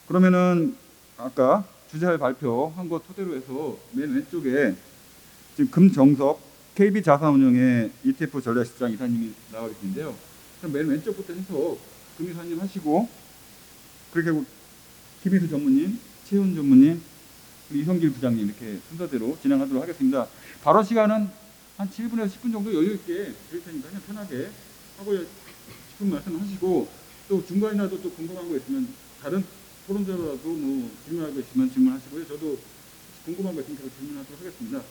그러면은 아까 주제할 발표한 거 토대로 해서 맨 왼쪽에 지금 금정석 KB자산운용의 ETF 전략실장 이사님이 나와 계신데요. 그럼 맨 왼쪽부터 해서 금 이사님 하시고 그렇게 김희수 전무님, 최훈 전무님, 이성길 부장님 이렇게 순서대로 진행하도록 하겠습니다. 발언 시간은 한 7분에서 10분 정도 여유 있게 드릴 테니까 그냥 편하게 하고 싶은 말씀 하시고 또 중간이라도 또 궁금한 거 있으면 다른 토론자라도 뭐 질문할 거 있으면 질문하시고요. 저도 궁금한 거 있으면 계속 질문하도록 하겠습니다.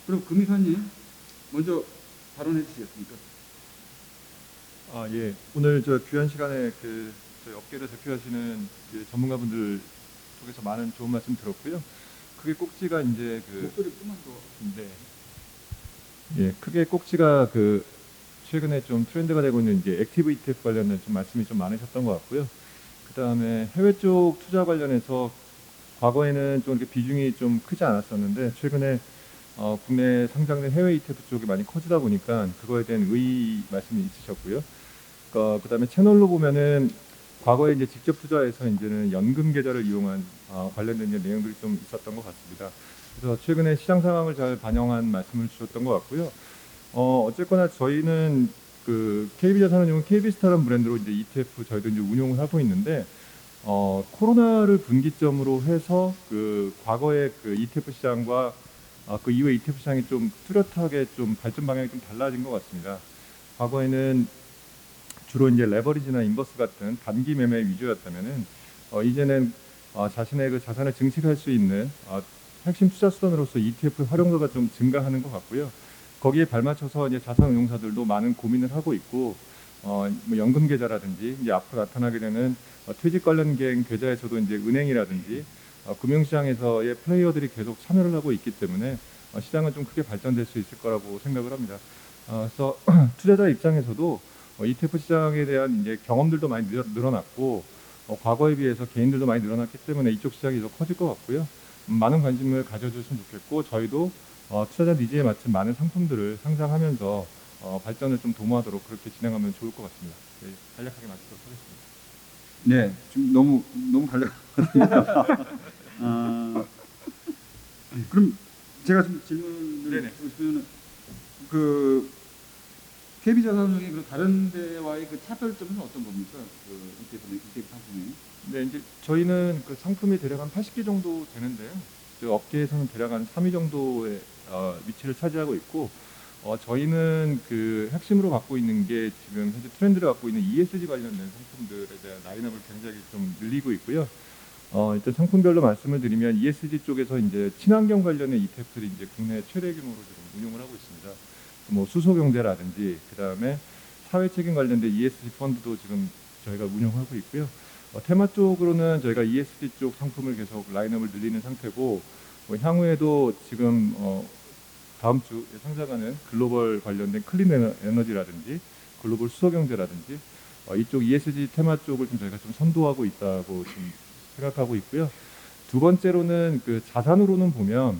그럼 금 이사님 먼저 발언해 주시겠습니까? 예. 오늘 저 귀한 시간에 저희 업계를 대표하시는 전문가분들 쪽에서 많은 좋은 말씀 들었고요. 크게 꼭지가 이제 목소리 조금만 더. 네. 예, 크게 꼭지가 최근에 좀 트렌드가 되고 있는 이제 액티브 ETF 관련된 좀 말씀이 좀 많으셨던 것 같고요. 그 다음에 해외 쪽 투자 관련해서 과거에는 좀 이렇게 비중이 좀 크지 않았었는데 최근에 국내 상장된 해외 ETF 쪽이 많이 커지다 보니까 그거에 대한 의의 말씀이 있으셨고요. 그다음에 채널로 보면은 과거에 이제 직접 투자해서 이제는 연금 계좌를 이용한 관련된 이제 내용들이 좀 있었던 것 같습니다. 그래서 최근에 시장 상황을 잘 반영한 말씀을 주셨던 것 같고요. 어쨌거나 저희는 KB자산운용은 KB스타라는 브랜드로 이제 ETF 저희도 이제 운용을 하고 있는데 코로나를 분기점으로 해서 과거의 ETF 시장과 그 이후에 ETF 시장이 좀 뚜렷하게 좀 발전 방향이 좀 달라진 것 같습니다. 과거에는 주로 이제 레버리지나 인버스 같은 단기 매매 위주였다면은 이제는 자신의 그 자산을 증식할 수 있는 핵심 투자 수단으로서 ETF 활용도가 좀 증가하는 것 같고요. 거기에 발맞춰서 이제 자산운용사들도 많은 고민을 하고 있고 뭐 연금 계좌라든지 이제 앞으로 나타나게 되는 퇴직 관련 계좌에서도 이제 은행이라든지 금융시장에서의 플레이어들이 계속 참여를 하고 있기 때문에 시장은 좀 크게 발전될 수 있을 거라고 생각을 합니다. 그래서 투자자 입장에서도 ETF 시장에 대한 이제 경험들도 많이 늘어났고 과거에 비해서 개인들도 많이 늘어났기 때문에 이쪽 시장이 더 커질 것 같고요. 많은 관심을 가져주셨으면 좋겠고 저희도 투자자 니즈에 맞춘 많은 상품들을 상장하면서 발전을 좀 도모하도록 그렇게 진행하면 좋을 것 같습니다. 네, 간략하게 마치도록 하겠습니다. 네, 지금 너무 간략하거든요. 그럼 제가 좀 질문을 드리고 싶으면 KB자산운용이 그 다른 데와의 그 차별점은 어떤 겁니까? ETF 상품이. 네, 이제 저희는 그 상품이 대략 한 80개 정도 되는데요. 업계에서는 대략 한 3위 정도의 위치를 차지하고 있고, 저희는 그 핵심으로 갖고 있는 게 지금 현재 트렌드를 갖고 있는 ESG 관련된 상품들에 대한 라인업을 굉장히 좀 늘리고 있고요. 일단 상품별로 말씀을 드리면 ESG 쪽에서 이제 친환경 관련의 ETF들이 이제 국내 최대 규모로 지금 운용을 하고 있습니다. 뭐 수소경제라든지 그 다음에 사회책임 관련된 ESG 펀드도 지금 저희가 운영하고 있고요. 테마 쪽으로는 저희가 ESG 쪽 상품을 계속 라인업을 늘리는 상태고 향후에도 지금 다음 주에 상장하는 글로벌 관련된 클린 에너지라든지 글로벌 수소경제라든지 이쪽 ESG 테마 쪽을 좀 저희가 좀 선도하고 있다고 지금 생각하고 있고요. 두 번째로는 그 자산으로는 보면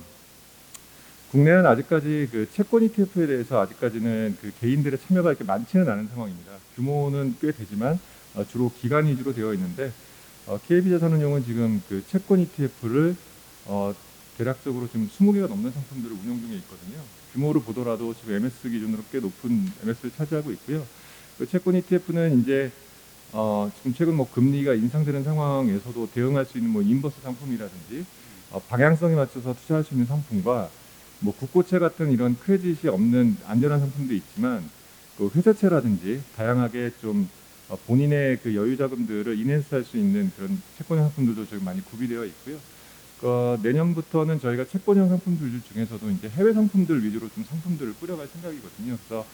국내는 아직까지 그 채권 ETF에 대해서 아직까지는 그 개인들의 참여가 이렇게 많지는 않은 상황입니다. 규모는 꽤 되지만 주로 기관 위주로 되어 있는데 KB자산운용은 지금 그 채권 ETF를 대략적으로 지금 20개가 넘는 상품들을 운영 중에 있거든요. 규모를 보더라도 지금 MS 기준으로 꽤 높은 MS를 차지하고 있고요. 그 채권 ETF는 이제 지금 최근 뭐 금리가 인상되는 상황에서도 대응할 수 있는 뭐 인버스 상품이라든지 방향성에 맞춰서 투자할 수 있는 상품과 뭐 국고채 같은 이런 크레딧이 없는 안전한 상품도 있지만 그 회사채라든지 다양하게 좀 본인의 그 여유 자금들을 인핸스할 수 있는 그런 채권형 상품들도 저희 많이 구비되어 있고요. 내년부터는 저희가 채권형 상품들 중에서도 이제 해외 상품들 위주로 좀 상품들을 뿌려갈 생각이거든요. 그래서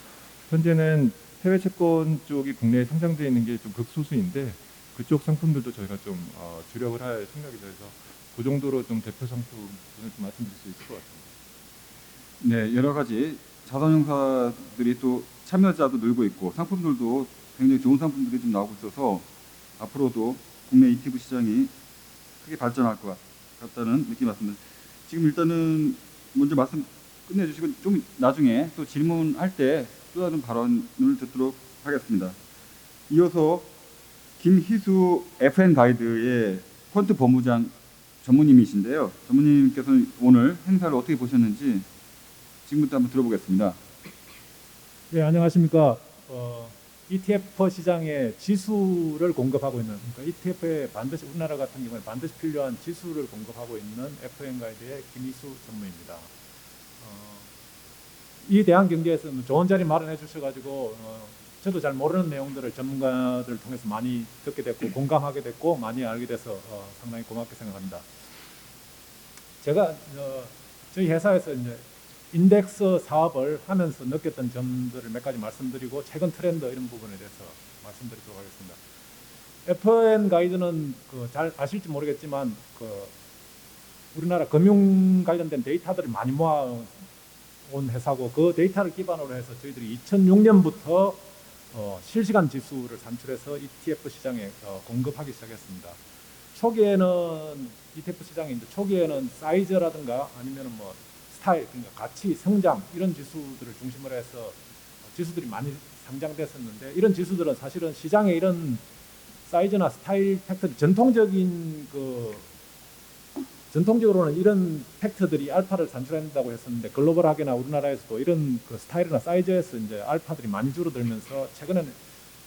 현재는 해외 채권 쪽이 국내에 상장되어 있는 게 좀 극소수인데 그쪽 상품들도 저희가 좀 주력을 할 생각이라 해서 그 정도로 좀 대표 상품을 좀 말씀드릴 수 있을 것 같습니다. 네, 여러 가지 자산운용사들이 또 참여자도 늘고 있고 상품들도 굉장히 좋은 상품들이 좀 나오고 있어서 앞으로도 국내 ETF 시장이 크게 발전할 것 같다는 느낌이 왔습니다. 지금 일단은 먼저 말씀 끝내주시고 좀 나중에 또 질문할 때 또 다른 발언을 듣도록 하겠습니다. 이어서 김희수 FN 가이드의 퀀트 법무장 전무님이신데요. 전무님께서는 오늘 행사를 어떻게 보셨는지 지금부터 한번 들어보겠습니다. 네, 안녕하십니까. ETF 시장에 지수를 공급하고 있는, 그러니까 ETF에 반드시 우리나라 같은 경우에 반드시 필요한 지수를 공급하고 있는 FN가이드의 김희수 전무입니다. 이 대한경제에서는 좋은 자리 마련해 주셔가지고 저도 잘 모르는 내용들을 전문가들을 통해서 많이 듣게 됐고 공감하게 됐고 많이 알게 돼서 상당히 고맙게 생각합니다. 제가 저희 회사에서 이제 인덱스 사업을 하면서 느꼈던 점들을 몇 가지 말씀드리고 최근 트렌드 이런 부분에 대해서 말씀드리도록 하겠습니다. FN 가이드는 잘 아실지 모르겠지만 우리나라 금융 관련된 데이터들을 많이 모아온 회사고 그 데이터를 기반으로 해서 저희들이 2006년부터 실시간 지수를 산출해서 ETF 시장에 공급하기 시작했습니다. 초기에는 ETF 시장에 이제 초기에는 사이즈라든가 아니면은 뭐 스타일, 그러니까 가치, 성장 이런 지수들을 중심으로 해서 지수들이 많이 상장됐었는데 이런 지수들은 사실은 시장에 이런 사이즈나 스타일 팩터들 전통적으로는 이런 팩터들이 알파를 산출한다고 했었는데 글로벌하게나 우리나라에서도 이런 스타일이나 사이즈에서 이제 알파들이 많이 줄어들면서 최근에는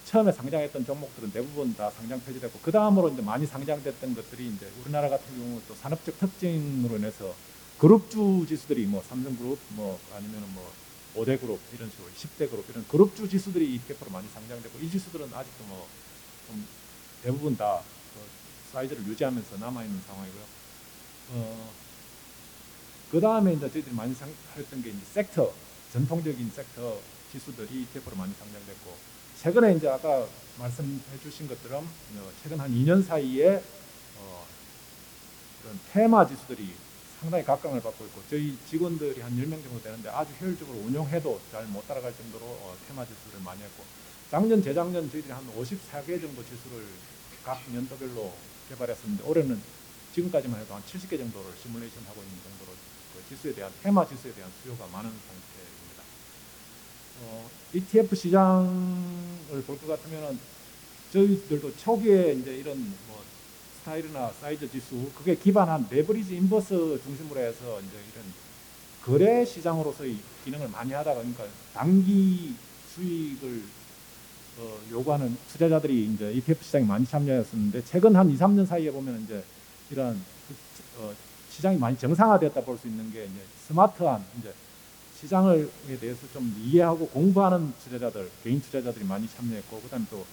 처음에 상장했던 종목들은 대부분 다 상장 폐지됐고 그 다음으로 이제 많이 상장됐던 것들이 이제 우리나라 같은 경우 또 산업적 특징으로 인해서 그룹주 지수들이 뭐 삼성그룹 뭐 아니면은 뭐 5대 그룹 이런 식으로 10대 그룹 이런 그룹주 지수들이 ETF로 많이 상장되고 이 지수들은 아직도 뭐 좀 대부분 다 사이즈를 유지하면서 남아있는 상황이고요. 그 다음에 이제 저희들이 많이 했던 게 이제 섹터, 전통적인 섹터 지수들이 ETF로 많이 상장됐고 최근에 이제 아까 말씀해 주신 것처럼 최근 한 2년 사이에 그런 테마 지수들이 상당히 각광을 받고 있고 저희 직원들이 한 10명 정도 되는데 아주 효율적으로 운용해도 잘 못 따라갈 정도로 테마 지수를 많이 했고 작년, 재작년 저희들이 한 54개 정도 지수를 각 연도별로 개발했었는데 올해는 지금까지만 해도 한 70개 정도를 시뮬레이션 하고 있는 정도로 지수에 대한 테마 지수에 대한 수요가 많은 상태입니다. ETF 시장을 볼 것 같으면은 저희들도 초기에 이제 이런 뭐 스타일이나 사이즈 지수 그게 기반한 레버리지 인버스 중심으로 해서 이제 이런 거래 시장으로서의 기능을 많이 하다가 그러니까 단기 수익을 요구하는 투자자들이 이제 ETF 시장에 많이 참여했었는데 최근 한 2, 3년 사이에 보면 이제 이런 시장이 많이 정상화되었다 볼 수 있는 게 이제 스마트한 이제 시장에 대해서 좀 이해하고 공부하는 투자자들, 개인 투자자들이 많이 참여했고 그다음에 또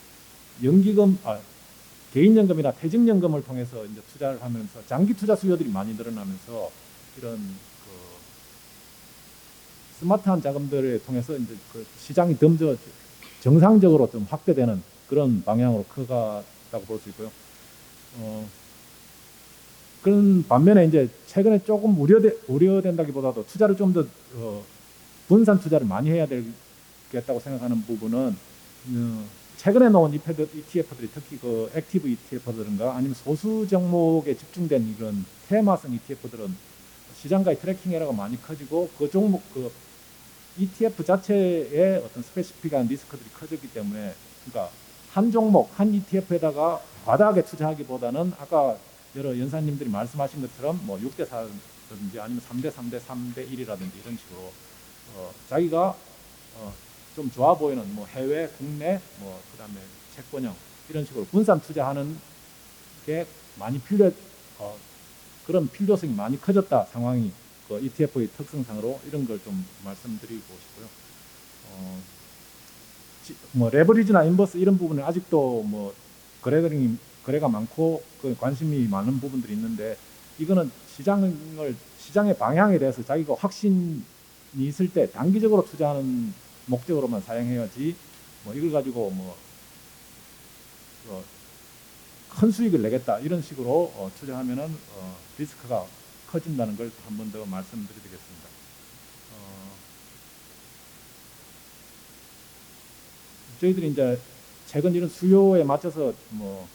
개인연금이나 퇴직연금을 통해서 이제 투자를 하면서 장기 투자 수요들이 많이 늘어나면서 이런 스마트한 자금들을 통해서 이제 시장이 더 정상적으로 좀 확대되는 그런 방향으로 커갔다고 볼 수 있고요. 그런 반면에 이제 최근에 조금 우려된다기보다도 투자를 좀 더 분산 투자를 많이 해야 되겠다고 생각하는 부분은 최근에 나온 ETF들이 특히 액티브 ETF들인가 아니면 소수 종목에 집중된 이런 테마성 ETF들은 시장가의 트래킹 에러가 많이 커지고 그 종목 ETF 자체의 어떤 스페시픽한 리스크들이 커졌기 때문에 그러니까 한 종목 한 ETF에다가 과다하게 투자하기보다는 아까 여러 연사님들이 말씀하신 것처럼 뭐 6대 4라든지 아니면 3대 3대 3대 1이라든지 이런 식으로 자기가 좀 좋아 보이는 뭐 해외, 국내, 뭐 그다음에 채권형 이런 식으로 분산 투자하는 게 많이 그런 필요성이 많이 커졌다 상황이 ETF의 특성상으로 이런 걸 좀 말씀드리고 싶고요. 뭐 레버리지나 인버스 이런 부분은 아직도 뭐 거래가 많고 관심이 많은 부분들이 있는데 이거는 시장의 방향에 대해서 자기가 확신이 있을 때 단기적으로 투자하는 목적으로만 사용해야지 뭐 이걸 가지고 큰 수익을 내겠다 이런 식으로 투자하면은 리스크가 커진다는 걸 한 번 더 말씀드리겠습니다. 저희들이 이제 최근 이런 수요에 맞춰서 뭐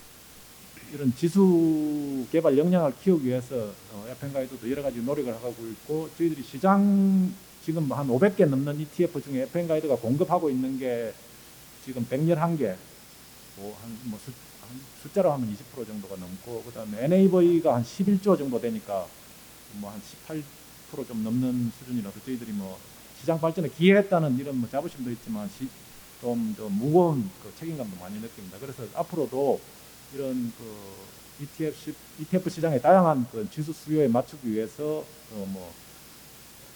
이런 지수 개발 역량을 키우기 위해서 FN가이드도 여러 가지 노력을 하고 있고 저희들이 시장 지금 한 500개 넘는 ETF 중에 FN가이드가 공급하고 있는 게 지금 111개 한 숫자로 하면 20% 정도가 넘고, 그다음에 NAV가 한 11조 정도 되니까 뭐 한 18% 좀 넘는 수준이라서 저희들이 뭐 시장 발전에 기여했다는 이런 뭐 자부심도 있지만 좀 더 무거운 그 책임감도 많이 느낍니다. 그래서 앞으로도 이런 그 ETF 시장의 다양한 그 지수 수요에 맞추기 위해서 뭐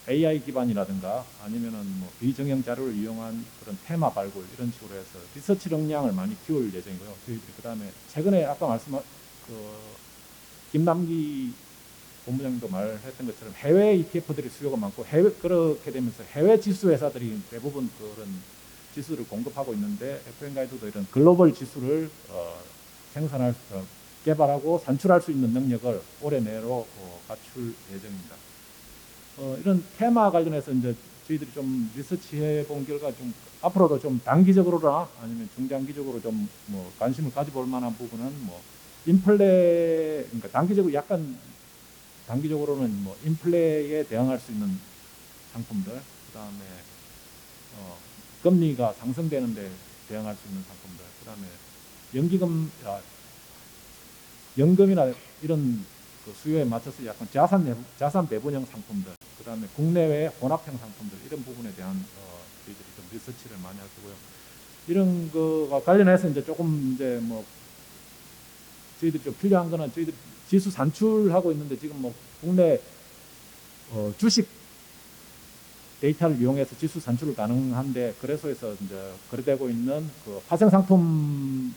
AI 기반이라든가 아니면은 뭐 비정형 자료를 이용한 그런 테마 발굴 이런 식으로 해서 리서치 역량을 많이 키울 예정이고요. 저희들이 그다음에 최근에 아까 말씀한 그 김남기 본부장님도 말했던 것처럼 해외 ETF들이 수요가 많고 그렇게 되면서 해외 지수 회사들이 대부분 그런 지수를 공급하고 있는데 FN 가이드도 이런 글로벌 지수를 개발하고 산출할 수 있는 능력을 올해 내로 갖출 예정입니다. 이런 테마 관련해서 이제 저희들이 좀 리서치해 본 결과 좀 앞으로도 좀 단기적으로나 아니면 중장기적으로 좀 뭐 관심을 가져볼 만한 부분은 뭐 인플레, 그러니까 단기적으로는 뭐 인플레에 대응할 수 있는 상품들, 그다음에 금리가 상승되는데 대응할 수 있는 상품들, 그다음에 연금이나 이런 그 수요에 맞춰서 약간 자산 배분형 상품들, 그다음에 국내외 혼합형 상품들 이런 부분에 대한 저희들이 좀 리서치를 많이 할 거고요. 이런 거와 관련해서 이제 조금 이제 뭐 저희들이 좀 필요한 거는 저희들이 지수 산출하고 있는데 지금 뭐 국내 주식 데이터를 이용해서 지수 산출을 가능한데 거래소에서 이제 거래되고 있는 그 파생 상품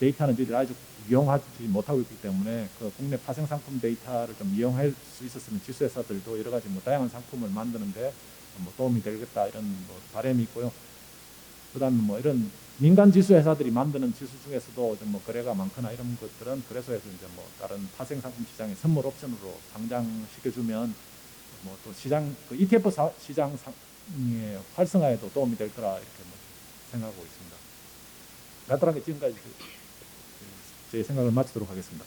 데이터는 저희들이 아직 이용하지 못하고 있기 때문에 그 국내 파생 상품 데이터를 좀 이용할 수 있었으면 지수회사들도 여러 가지 뭐 다양한 상품을 만드는데 뭐 도움이 되겠다 이런 뭐 바람이 있고요. 그다음에 뭐 이런 민간 지수회사들이 만드는 지수 중에서도 좀 뭐 거래가 많거나 이런 것들은 거래소에서 이제 뭐 다른 파생 상품 시장에 선물 옵션으로 상장시켜주면 뭐 또 시장 그 ETF 시장의 활성화에도 도움이 될 거라 이렇게 뭐 생각하고 있습니다. 간단하게 지금까지 제 생각을 마치도록 하겠습니다.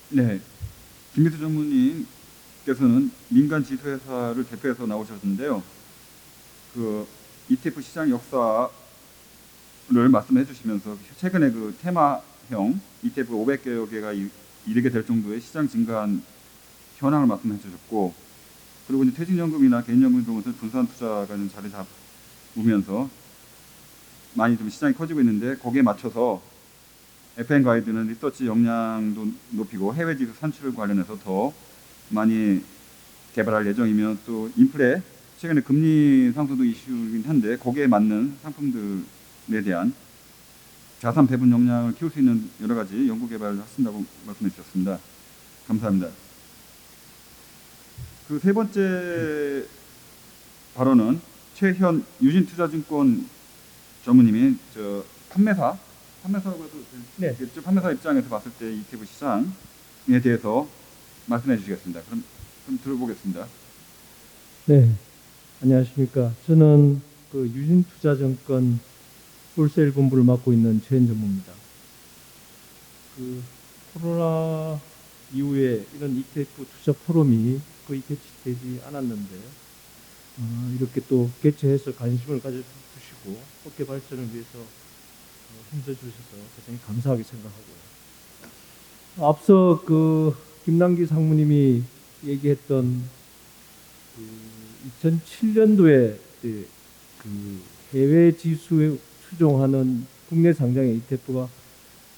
네, 김미수 전무님께서는 민간 지수회사를 대표해서 나오셨는데요. 그 ETF 시장 역사를 말씀해 주시면서 최근에 그 테마형 ETF 500여 개가 이르게 될 정도의 시장 증가한 현황을 말씀해 주셨고, 그리고 이제 퇴직연금이나 개인연금 등은 분산 투자가 좀 자리 잡으면서 많이 좀 시장이 커지고 있는데, 거기에 맞춰서 FN 가이드는 리서치 역량도 높이고 해외 지수 산출 관련해서 더 많이 개발할 예정이며, 또 인플레 최근에 금리 상승도 이슈이긴 한데 거기에 맞는 상품들에 대한 자산 배분 역량을 키울 수 있는 여러 가지 연구 개발을 하신다고 말씀해 주셨습니다. 감사합니다. 그 세 번째 발언은 최현 유진투자증권 전무님이 판매사라고 해도 네. 되겠죠? 판매사 입장에서 봤을 때 ETF 시장에 대해서 말씀해 주시겠습니다. 그럼 들어보겠습니다. 네, 안녕하십니까. 저는 그 유진투자증권 홀세일 본부를 맡고 있는 최현 전무입니다. 그 코로나 이후에 이런 ETF 투자 포럼이 거의 개최되지 않았는데 이렇게 또 개최해서 관심을 가져주시고 업계 발전을 위해서 힘써주셔서 대단히 감사하게 생각하고요. 앞서 그 김남기 상무님이 얘기했던 2007년도에 그 해외 지수에 추종하는 국내 상장의 ETF가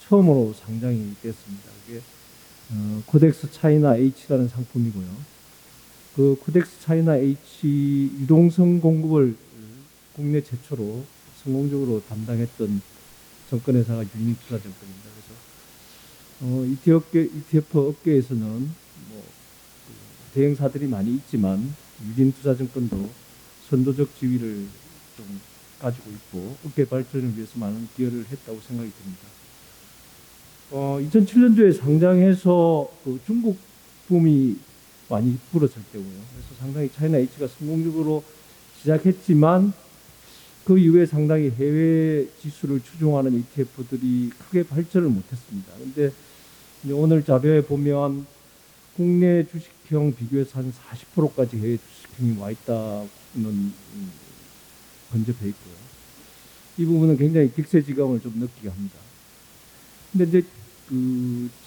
처음으로 상장이 됐습니다. 이게 코덱스 차이나 H라는 상품이고요. 그 코덱스 차이나 H 유동성 공급을 국내 최초로 성공적으로 담당했던 정권회사가 유진투자증권입니다. 그래서 ETF 업계에서는 뭐 대행사들이 많이 있지만 유진투자증권도 선도적 지위를 좀 가지고 있고 업계 발전을 위해서 많은 기여를 했다고 생각이 듭니다. 2007년도에 상장해서 그 중국 붐이 많이 불었을 때고요. 그래서 상당히 차이나 H가 성공적으로 시작했지만 그 이후에 상당히 해외 지수를 추종하는 ETF들이 크게 발전을 못했습니다. 그런데 오늘 자료에 보면 국내 주식형 비교해서 한 40%까지 해외 주식형이 와 있다는 번접해 있고요. 이 부분은 굉장히 격세지감을 좀 느끼게 합니다. 근데 이제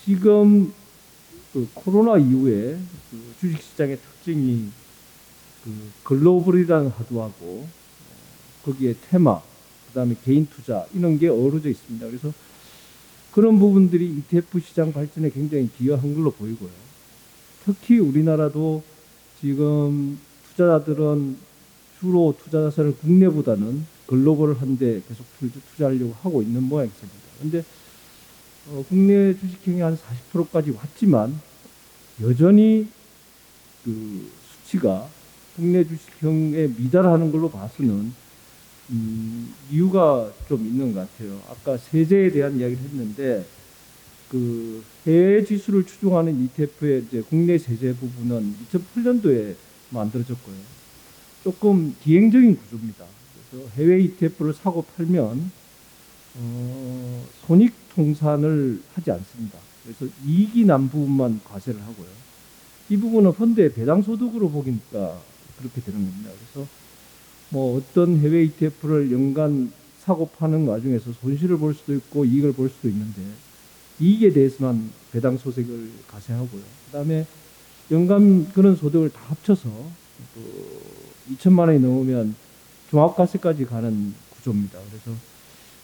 지금 코로나 이후에 주식시장의 특징이 글로벌이라는 화두하고 거기에 테마, 그다음에 개인 투자 이런 게 어우러져 있습니다. 그래서 그런 부분들이 ETF 시장 발전에 굉장히 기여한 걸로 보이고요. 특히 우리나라도 지금 투자자들은 주로 투자 자산을 국내보다는 글로벌한데 계속 투자하려고 하고 있는 모양입니다. 그런데 국내 주식형이 한 40%까지 왔지만 여전히 수치가 국내 주식형에 미달하는 걸로 봐서는 이유가 좀 있는 것 같아요. 아까 세제에 대한 이야기를 했는데 해외 지수를 추종하는 ETF의 이제 국내 세제 부분은 2008년도에 만들어졌고요. 조금 기행적인 구조입니다. 그래서 해외 ETF를 사고 팔면 손익 통산을 하지 않습니다. 그래서 이익이 난 부분만 과세를 하고요. 이 부분은 펀드의 배당 소득으로 보니까 그렇게 되는 겁니다. 그래서 뭐 어떤 해외 ETF를 연간 사고 파는 와중에서 손실을 볼 수도 있고 이익을 볼 수도 있는데 이익에 대해서만 배당 소득을 과세하고요. 그다음에 연간 그런 소득을 다 합쳐서 2천만 원이 넘으면 종합과세까지 가는 구조입니다. 그래서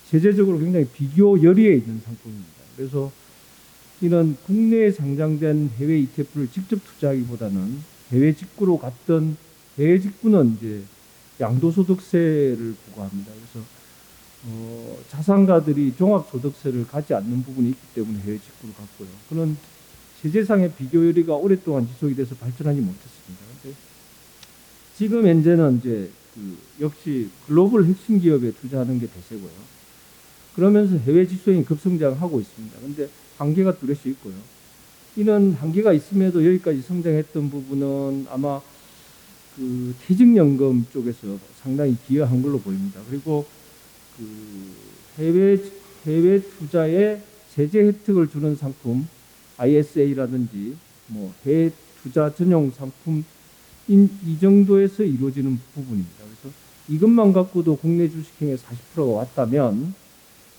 세제적으로 굉장히 비교 열의에 있는 상품입니다. 그래서 이런 국내에 상장된 해외 ETF를 직접 투자하기보다는 해외 직구로 갔던 해외 직구는 이제 양도소득세를 부과합니다. 그래서 자산가들이 종합소득세를 가지 않는 부분이 있기 때문에 해외 직구를 갔고요. 그런 세제상의 비교 열의가 오랫동안 지속이 돼서 발전하지 못했습니다. 근데 지금 현재는 이제 역시 글로벌 핵심 기업에 투자하는 게 대세고요. 그러면서 해외 지수형이 급성장하고 있습니다. 근데 한계가 뚜렷이 있고요. 이런 한계가 있음에도 여기까지 성장했던 부분은 아마 퇴직연금 쪽에서 상당히 기여한 걸로 보입니다. 그리고 해외 투자에 세제 혜택을 주는 상품, ISA라든지 뭐 해외 투자 전용 상품 이 정도에서 이루어지는 부분입니다. 그래서 이것만 갖고도 국내 주식형의 40%가 왔다면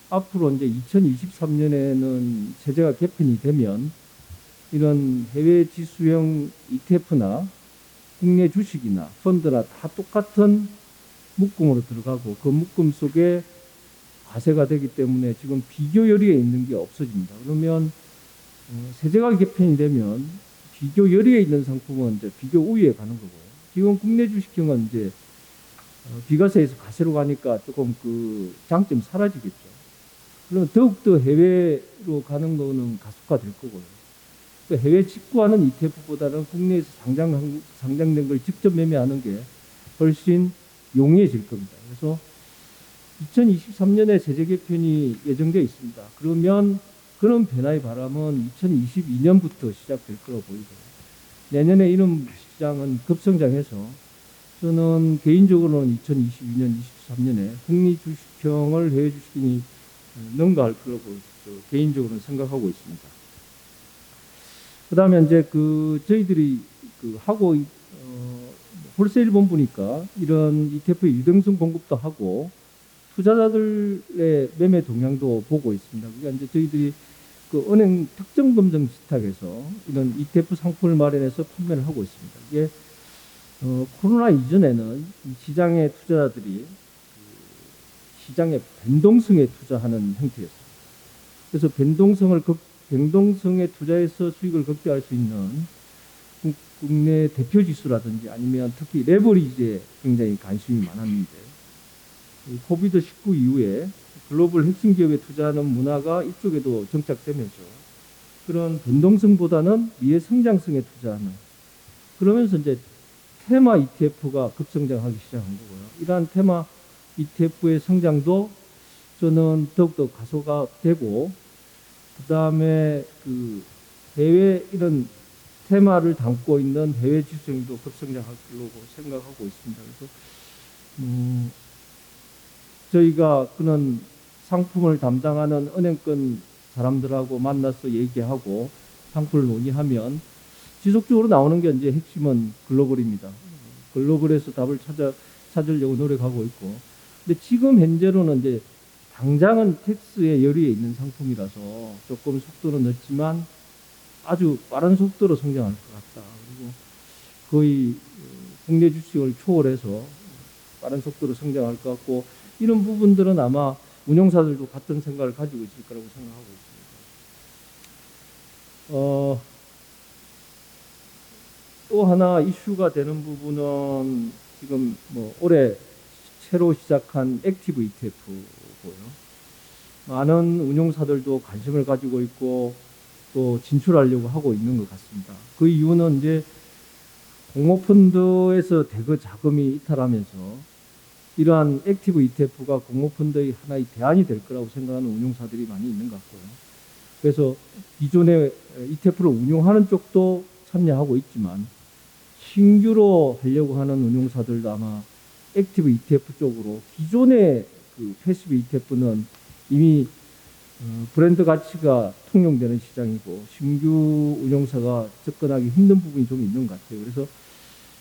앞으로 이제 2023년에는 세제가 개편이 되면 이런 해외 지수형 ETF나 국내 주식이나 펀드나 다 똑같은 묶음으로 들어가고 그 묶음 속에 과세가 되기 때문에 지금 비교 열의에 있는 게 없어집니다. 그러면 세제가 개편이 되면 비교 열의에 있는 상품은 이제 비교 우위에 가는 거고요. 지금 국내 주식형은 이제 비과세에서 과세로 가니까 조금 장점이 사라지겠죠. 그러면 더욱더 해외로 가는 거는 가속화될 거고요. 해외 직구하는 ETF보다는 국내에서 상장된 걸 직접 매매하는 게 훨씬 용이해질 겁니다. 그래서 2023년에 세제 개편이 예정되어 있습니다. 그러면 그런 변화의 바람은 2022년부터 시작될 거라고 보이고요. 내년에 이런 시장은 급성장해서 저는 개인적으로는 2022년, 23년에 국내 주식형을 해외 주식이 능가할 거라고 개인적으로는 생각하고 있습니다. 그다음에 이제 저희들이 하고 홀세일 본부니까 이런 ETF의 유동성 공급도 하고 투자자들의 매매 동향도 보고 있습니다. 그러니까 이제 저희들이 은행 특정 검정 지탁에서 이런 ETF 상품을 마련해서 판매를 하고 있습니다. 이게 코로나 이전에는 시장의 투자자들이 시장의 변동성에 투자하는 형태였습니다. 그래서 변동성에 투자해서 수익을 극대화할 수 있는 국내 대표 지수라든지 아니면 특히 레버리지에 굉장히 관심이 많았는데 코비드19 이후에 글로벌 핵심 기업에 투자하는 문화가 이쪽에도 정착되면서 그런 변동성보다는 미래 성장성에 투자하는 그러면서 이제 테마 ETF가 급성장하기 시작한 거고요. 이러한 테마 ETF의 성장도 저는 더욱더 가속화되고 그 해외 이런 테마를 담고 있는 해외 지수형도 급성장할 거라고 생각하고 있습니다. 그래서 저희가 그런 상품을 담당하는 은행권 사람들하고 만나서 얘기하고 상품을 논의하면 지속적으로 나오는 게 이제 핵심은 글로벌입니다. 글로벌에서 답을 찾으려고 노력하고 있고 근데 지금 현재로는 이제 당장은 텍스의 열의에 있는 상품이라서 조금 속도는 늦지만 아주 빠른 속도로 성장할 것 같다. 그리고 거의 국내 주식을 초월해서 빠른 속도로 성장할 것 같고, 이런 부분들은 아마 운용사들도 같은 생각을 가지고 있을 거라고 생각하고 있습니다. 또 하나 이슈가 되는 부분은 지금 뭐 올해 새로 시작한 액티브 ETF고요. 많은 운용사들도 관심을 가지고 있고 또 진출하려고 하고 있는 것 같습니다. 그 이유는 이제 공모펀드에서 대거 자금이 이탈하면서 이러한 액티브 ETF가 공모펀드의 하나의 대안이 될 거라고 생각하는 운용사들이 많이 있는 것 같고요. 그래서 기존의 ETF를 운용하는 쪽도 참여하고 있지만 신규로 하려고 하는 운용사들도 아마 액티브 ETF 쪽으로, 기존의 그 패시브 ETF는 이미 브랜드 가치가 통용되는 시장이고 신규 운용사가 접근하기 힘든 부분이 좀 있는 것 같아요. 그래서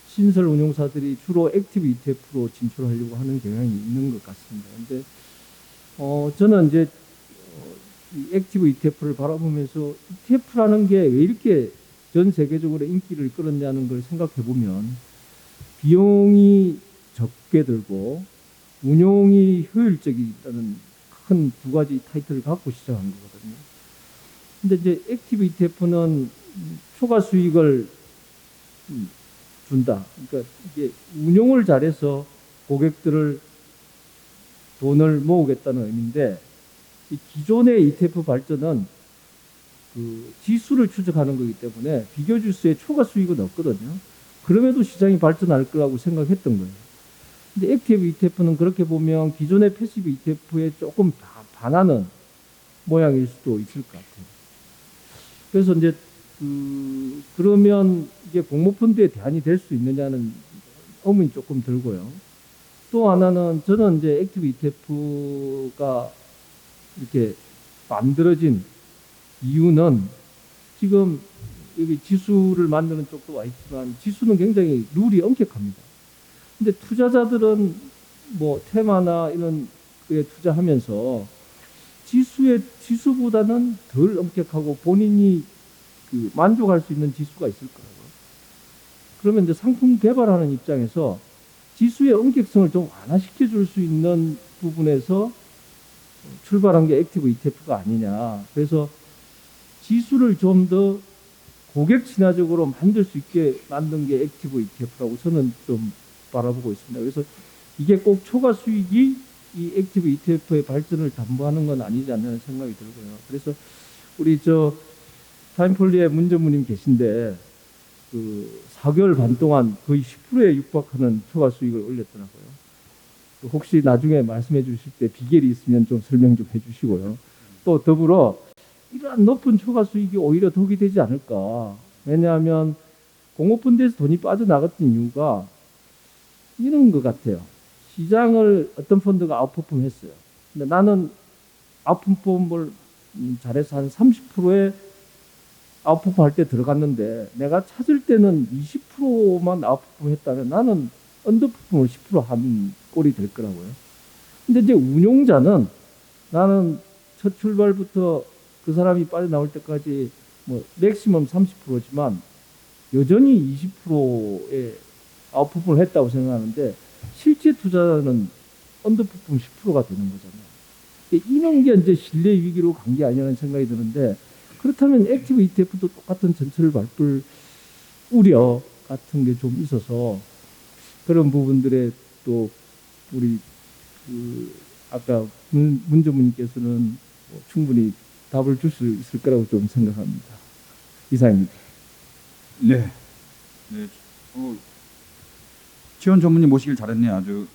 신설 운용사들이 주로 액티브 ETF로 진출하려고 하는 경향이 있는 것 같습니다. 근데 저는 이제 이 액티브 ETF를 바라보면서 ETF라는 게 왜 이렇게 전 세계적으로 인기를 끌었냐는 걸 생각해 보면 비용이 적게 들고 운용이 효율적이라는 큰 두 가지 타이틀을 갖고 시작한 거거든요. 근데 이제 액티브 ETF는 초과 수익을 준다. 그러니까 이게 운용을 잘해서 고객들을 돈을 모으겠다는 의미인데, 이 기존의 ETF 발전은 그 지수를 추적하는 거기 때문에 비교 지수에 초과 수익은 없거든요. 그럼에도 시장이 발전할 거라고 생각했던 거예요. 근데 액티브 ETF는 그렇게 보면 기존의 패시브 ETF에 조금 반하는 모양일 수도 있을 것 같아요. 그래서 이제 그러면 이게 공모펀드의 대안이 될 수 있느냐는 의문이 조금 들고요. 또 하나는 저는 이제 액티브 ETF가 이렇게 만들어진 이유는 지금 여기 지수를 만드는 쪽도 와 있지만 지수는 굉장히 룰이 엄격합니다. 근데 투자자들은 뭐 테마나 이런 거에 투자하면서 지수보다는 덜 엄격하고 본인이 그 만족할 수 있는 지수가 있을 거라고요. 그러면 이제 상품 개발하는 입장에서 지수의 엄격성을 좀 완화시켜 줄 수 있는 부분에서 출발한 게 액티브 ETF가 아니냐. 그래서 지수를 좀 더 고객 친화적으로 만들 수 있게 만든 게 액티브 ETF라고 저는 좀 바라보고 있습니다. 그래서 이게 꼭 초과 수익이 이 액티브 ETF의 발전을 담보하는 건 아니지 않는 생각이 들고요. 그래서 우리 타임폴리에 문 전무님 계신데 그 4개월 반 동안 거의 10%에 육박하는 초과 수익을 올렸더라고요. 혹시 나중에 말씀해 주실 때 비결이 있으면 좀 설명 좀 해주시고요. 또 더불어 이러한 높은 초과 수익이 오히려 덕이 되지 않을까. 왜냐하면 공모펀드에서 돈이 빠져나갔던 이유가 이런 것 같아요. 시장을 어떤 펀드가 아웃퍼폼 했어요. 근데 나는 아웃퍼폼을 잘해서 한 30%에 아웃퍼폼 할 때 들어갔는데 내가 찾을 때는 20%만 아웃퍼폼 했다면 나는 언더퍼폼을 10%한 꼴이 될 거라고요. 근데 이제 운용자는 나는 첫 출발부터 그 사람이 빠져나올 때까지 뭐 맥시멈 30%지만 여전히 20%의 아웃퍼폼을 했다고 생각하는데 실제 투자는 언더퍼폼 10%가 되는 거잖아요. 이런 게 이제 신뢰 위기로 간 게 아니라는 생각이 드는데, 그렇다면 액티브 ETF도 똑같은 전철을 밟을 우려 같은 게 좀 있어서 그런 부분들에 또 우리 아까 문 전무님께서는 충분히 답을 줄 수 있을 거라고 좀 생각합니다. 이상입니다. 네. 네. 지원 전문님 모시길 잘했네요. 아주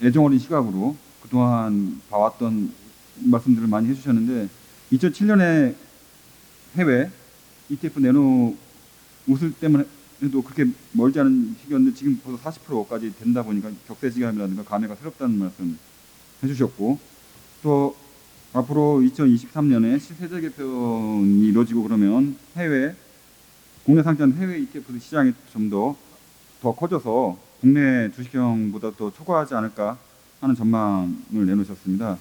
애정어린 시각으로 그동안 봐왔던 말씀들을 많이 해주셨는데 2007년에 해외 ETF 내놓 웃을 때문에도 그렇게 멀지 않은 시기였는데 지금 벌써 40%까지 된다 보니까 격세지감이라든가 감회가 새롭다는 말씀 해주셨고, 또 앞으로 2023년에 세제 개편이 이루어지고 그러면 국내 상장 해외 ETF 시장이 좀 더 커져서 국내 주식형보다 더 초과하지 않을까 하는 전망을 내놓으셨습니다.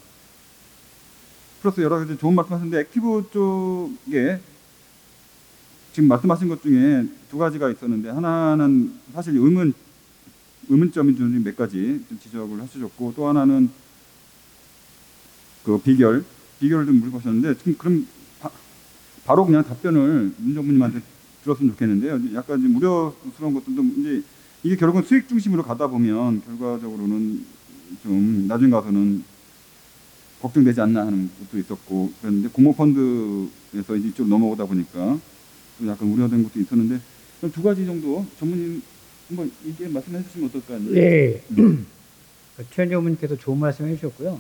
플러스 여러 가지 좋은 말씀하셨는데 액티브 쪽에 지금 말씀하신 것 중에 두 가지가 있었는데 하나는 사실 의문점이 좀 몇 가지 좀 지적을 하셨고 또 하나는 그 비결을 좀 물어보셨는데 지금 그럼 바로 그냥 답변을 문정부님한테 들었으면 좋겠는데요. 약간 좀 우려스러운 것들도 이제 이게 결국은 수익 중심으로 가다 보면 결과적으로는 좀 나중 가서는 걱정되지 않나 하는 것도 있었고 그랬는데 공모펀드에서 이제 이쪽으로 넘어오다 보니까 좀 약간 우려된 것도 있었는데 그럼 두 가지 정도 전문님 한번 이게 말씀해 주시면 어떨까? 네. 최현재 어머니께서 좋은 말씀 해주셨고요.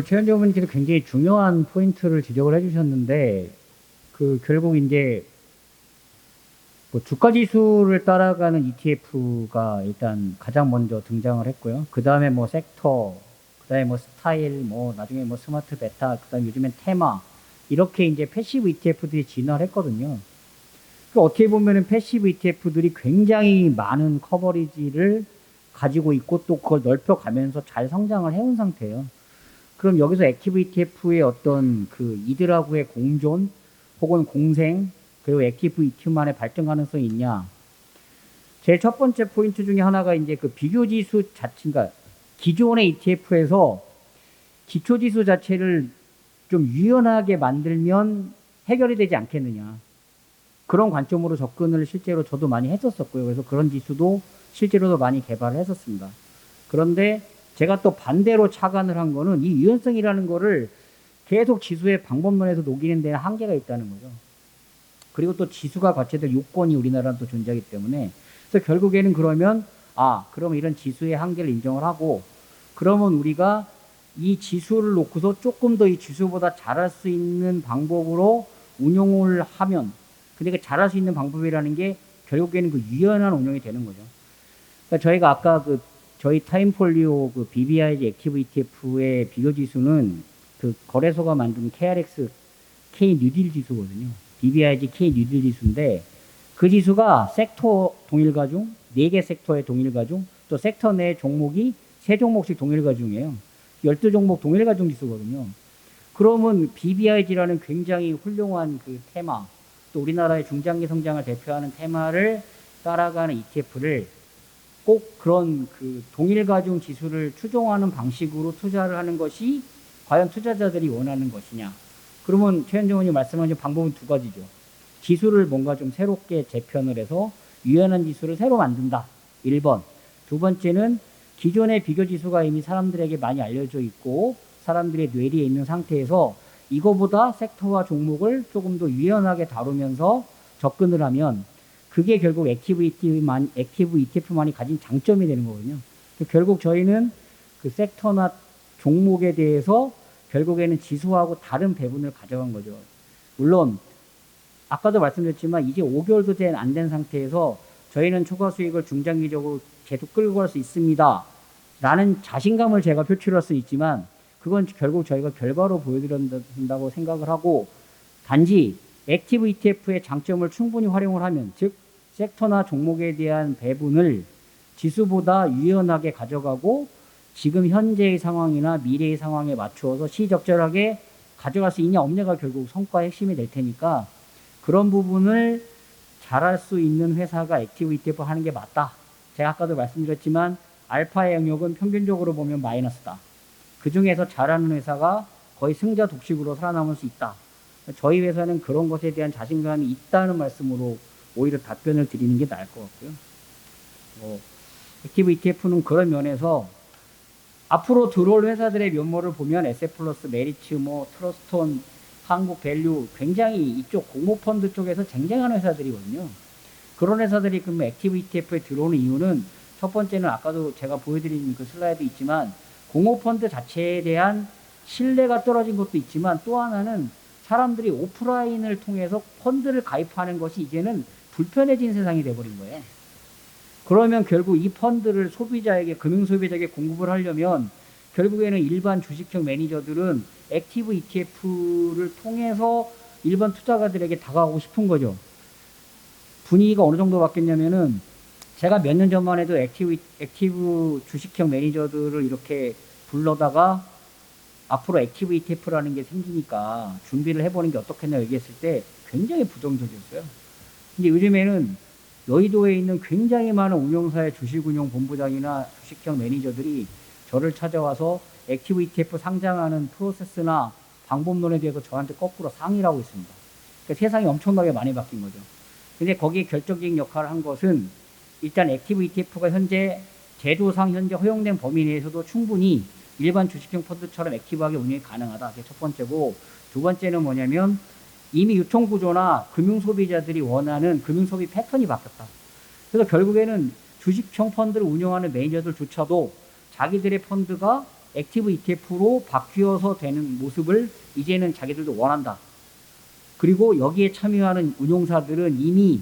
최현재 어머니께서 굉장히 중요한 포인트를 지적을 해주셨는데, 결국 이제, 주가 지수를 따라가는 ETF가 일단 가장 먼저 등장을 했고요. 그 다음에 섹터, 그 다음에 스타일, 나중에 스마트 베타, 그 다음에 요즘엔 테마, 이렇게 이제 패시브 ETF들이 진화를 했거든요. 어떻게 보면은 패시브 ETF들이 굉장히 많은 커버리지를 가지고 있고 또 그걸 넓혀가면서 잘 성장을 해온 상태예요. 그럼 여기서 액티브 ETF의 어떤 이들하고의 공존 혹은 공생 그리고 액티브 ETF만의 발전 가능성이 있냐? 제일 첫 번째 포인트 중에 하나가 이제 비교 지수 자체가 기존의 ETF에서 기초 지수 자체를 좀 유연하게 만들면 해결이 되지 않겠느냐. 그런 관점으로 접근을 실제로 저도 많이 했었었고요. 그래서 그런 지수도 실제로도 많이 개발을 했었습니다. 그런데 제가 또 반대로 착안을 한 거는 이 유연성이라는 거를 계속 지수의 방법론에서 녹이는 데는 한계가 있다는 거죠. 그리고 또 지수가 과체될 요건이 우리나라는 또 존재하기 때문에 그래서 결국에는 그러면 그러면 이런 지수의 한계를 인정을 하고 그러면 우리가 이 지수를 놓고서 조금 더 이 지수보다 잘할 수 있는 방법으로 운용을 하면 근데 잘할 수 있는 방법이라는 게 결국에는 유연한 운용이 되는 거죠. 그러니까 저희가 아까 저희 타임폴리오 BBIG 액티브 ETF의 비교 지수는 거래소가 만든 KRX K 뉴딜 지수거든요. BBIG K 뉴딜 지수인데 그 지수가 섹터 동일가중, 4개 섹터의 동일가중, 또 섹터 내 종목이 3종목씩 동일가중이에요. 12종목 동일가중 지수거든요. 그러면 BBIG라는 굉장히 훌륭한 테마, 또 우리나라의 중장기 성장을 대표하는 테마를 따라가는 ETF를 꼭 그런 동일가중 지수를 추종하는 방식으로 투자를 하는 것이 과연 투자자들이 원하는 것이냐. 그러면 최현정 의원님 말씀하신 방법은 두 가지죠. 지수를 뭔가 좀 새롭게 재편을 해서 유연한 지수를 새로 만든다. 1번. 두 번째는 기존의 비교 지수가 이미 사람들에게 많이 알려져 있고 사람들의 뇌리에 있는 상태에서 이거보다 섹터와 종목을 조금 더 유연하게 다루면서 접근을 하면 그게 결국 액티브 ETF만이 가진 장점이 되는 거거든요. 결국 저희는 섹터나 종목에 대해서 결국에는 지수하고 다른 배분을 가져간 거죠. 물론 아까도 말씀드렸지만 이제 5개월도 안 된 상태에서 저희는 초과 수익을 중장기적으로 계속 끌고 갈 수 있습니다. 라는 자신감을 제가 표출할 수 있지만 그건 결국 저희가 결과로 보여드린다고 생각을 하고 단지 액티브 ETF의 장점을 충분히 활용을 하면 즉 섹터나 종목에 대한 배분을 지수보다 유연하게 가져가고 지금 현재의 상황이나 미래의 상황에 맞추어서 시적절하게 가져갈 수 있냐 없냐가 결국 성과의 핵심이 될 테니까 그런 부분을 잘할 수 있는 회사가 액티브 ETF 하는 게 맞다. 제가 아까도 말씀드렸지만 알파의 영역은 평균적으로 보면 마이너스다. 그 중에서 잘하는 회사가 거의 승자 독식으로 살아남을 수 있다. 저희 회사는 그런 것에 대한 자신감이 있다는 말씀으로 오히려 답변을 드리는 게 나을 것 같고요. 액티브 ETF는 그런 면에서 앞으로 들어올 회사들의 면모를 보면 에셋플러스, 메리츠, 트러스톤, 한국밸류 굉장히 이쪽 공모펀드 쪽에서 쟁쟁하는 회사들이거든요. 그런 회사들이 그러면 액티브 ETF에 들어오는 이유는 첫 번째는 아까도 제가 보여드린 슬라이드 있지만 공모펀드 자체에 대한 신뢰가 떨어진 것도 있지만 또 하나는 사람들이 오프라인을 통해서 펀드를 가입하는 것이 이제는 불편해진 세상이 돼버린 거예요. 그러면 결국 이 펀드를 소비자에게, 금융소비자에게 공급을 하려면 결국에는 일반 주식형 매니저들은 액티브 ETF를 통해서 일반 투자가들에게 다가가고 싶은 거죠. 분위기가 어느 정도 바뀌었냐면은 제가 몇 년 전만 해도 액티브 주식형 매니저들을 이렇게 불러다가 앞으로 액티브 ETF라는 게 생기니까 준비를 해보는 게 어떻겠냐 얘기했을 때 굉장히 부정적이었어요. 근데 요즘에는 여의도에 있는 굉장히 많은 운용사의 주식운용 본부장이나 주식형 매니저들이 저를 찾아와서 액티브 ETF 상장하는 프로세스나 방법론에 대해서 저한테 거꾸로 상의를 하고 있습니다. 그러니까 세상이 엄청나게 많이 바뀐 거죠. 근데 거기에 결정적인 역할을 한 것은 일단 액티브 ETF가 현재 제도상 현재 허용된 범위 내에서도 충분히 일반 주식형 펀드처럼 액티브하게 운영이 가능하다. 그게 첫 번째고, 두 번째는 뭐냐면 이미 유통 구조나 금융 소비자들이 원하는 금융 소비 패턴이 바뀌었다. 그래서 결국에는 주식형 펀드를 운영하는 매니저들조차도 자기들의 펀드가 액티브 ETF로 바뀌어서 되는 모습을 이제는 자기들도 원한다. 그리고 여기에 참여하는 운용사들은 이미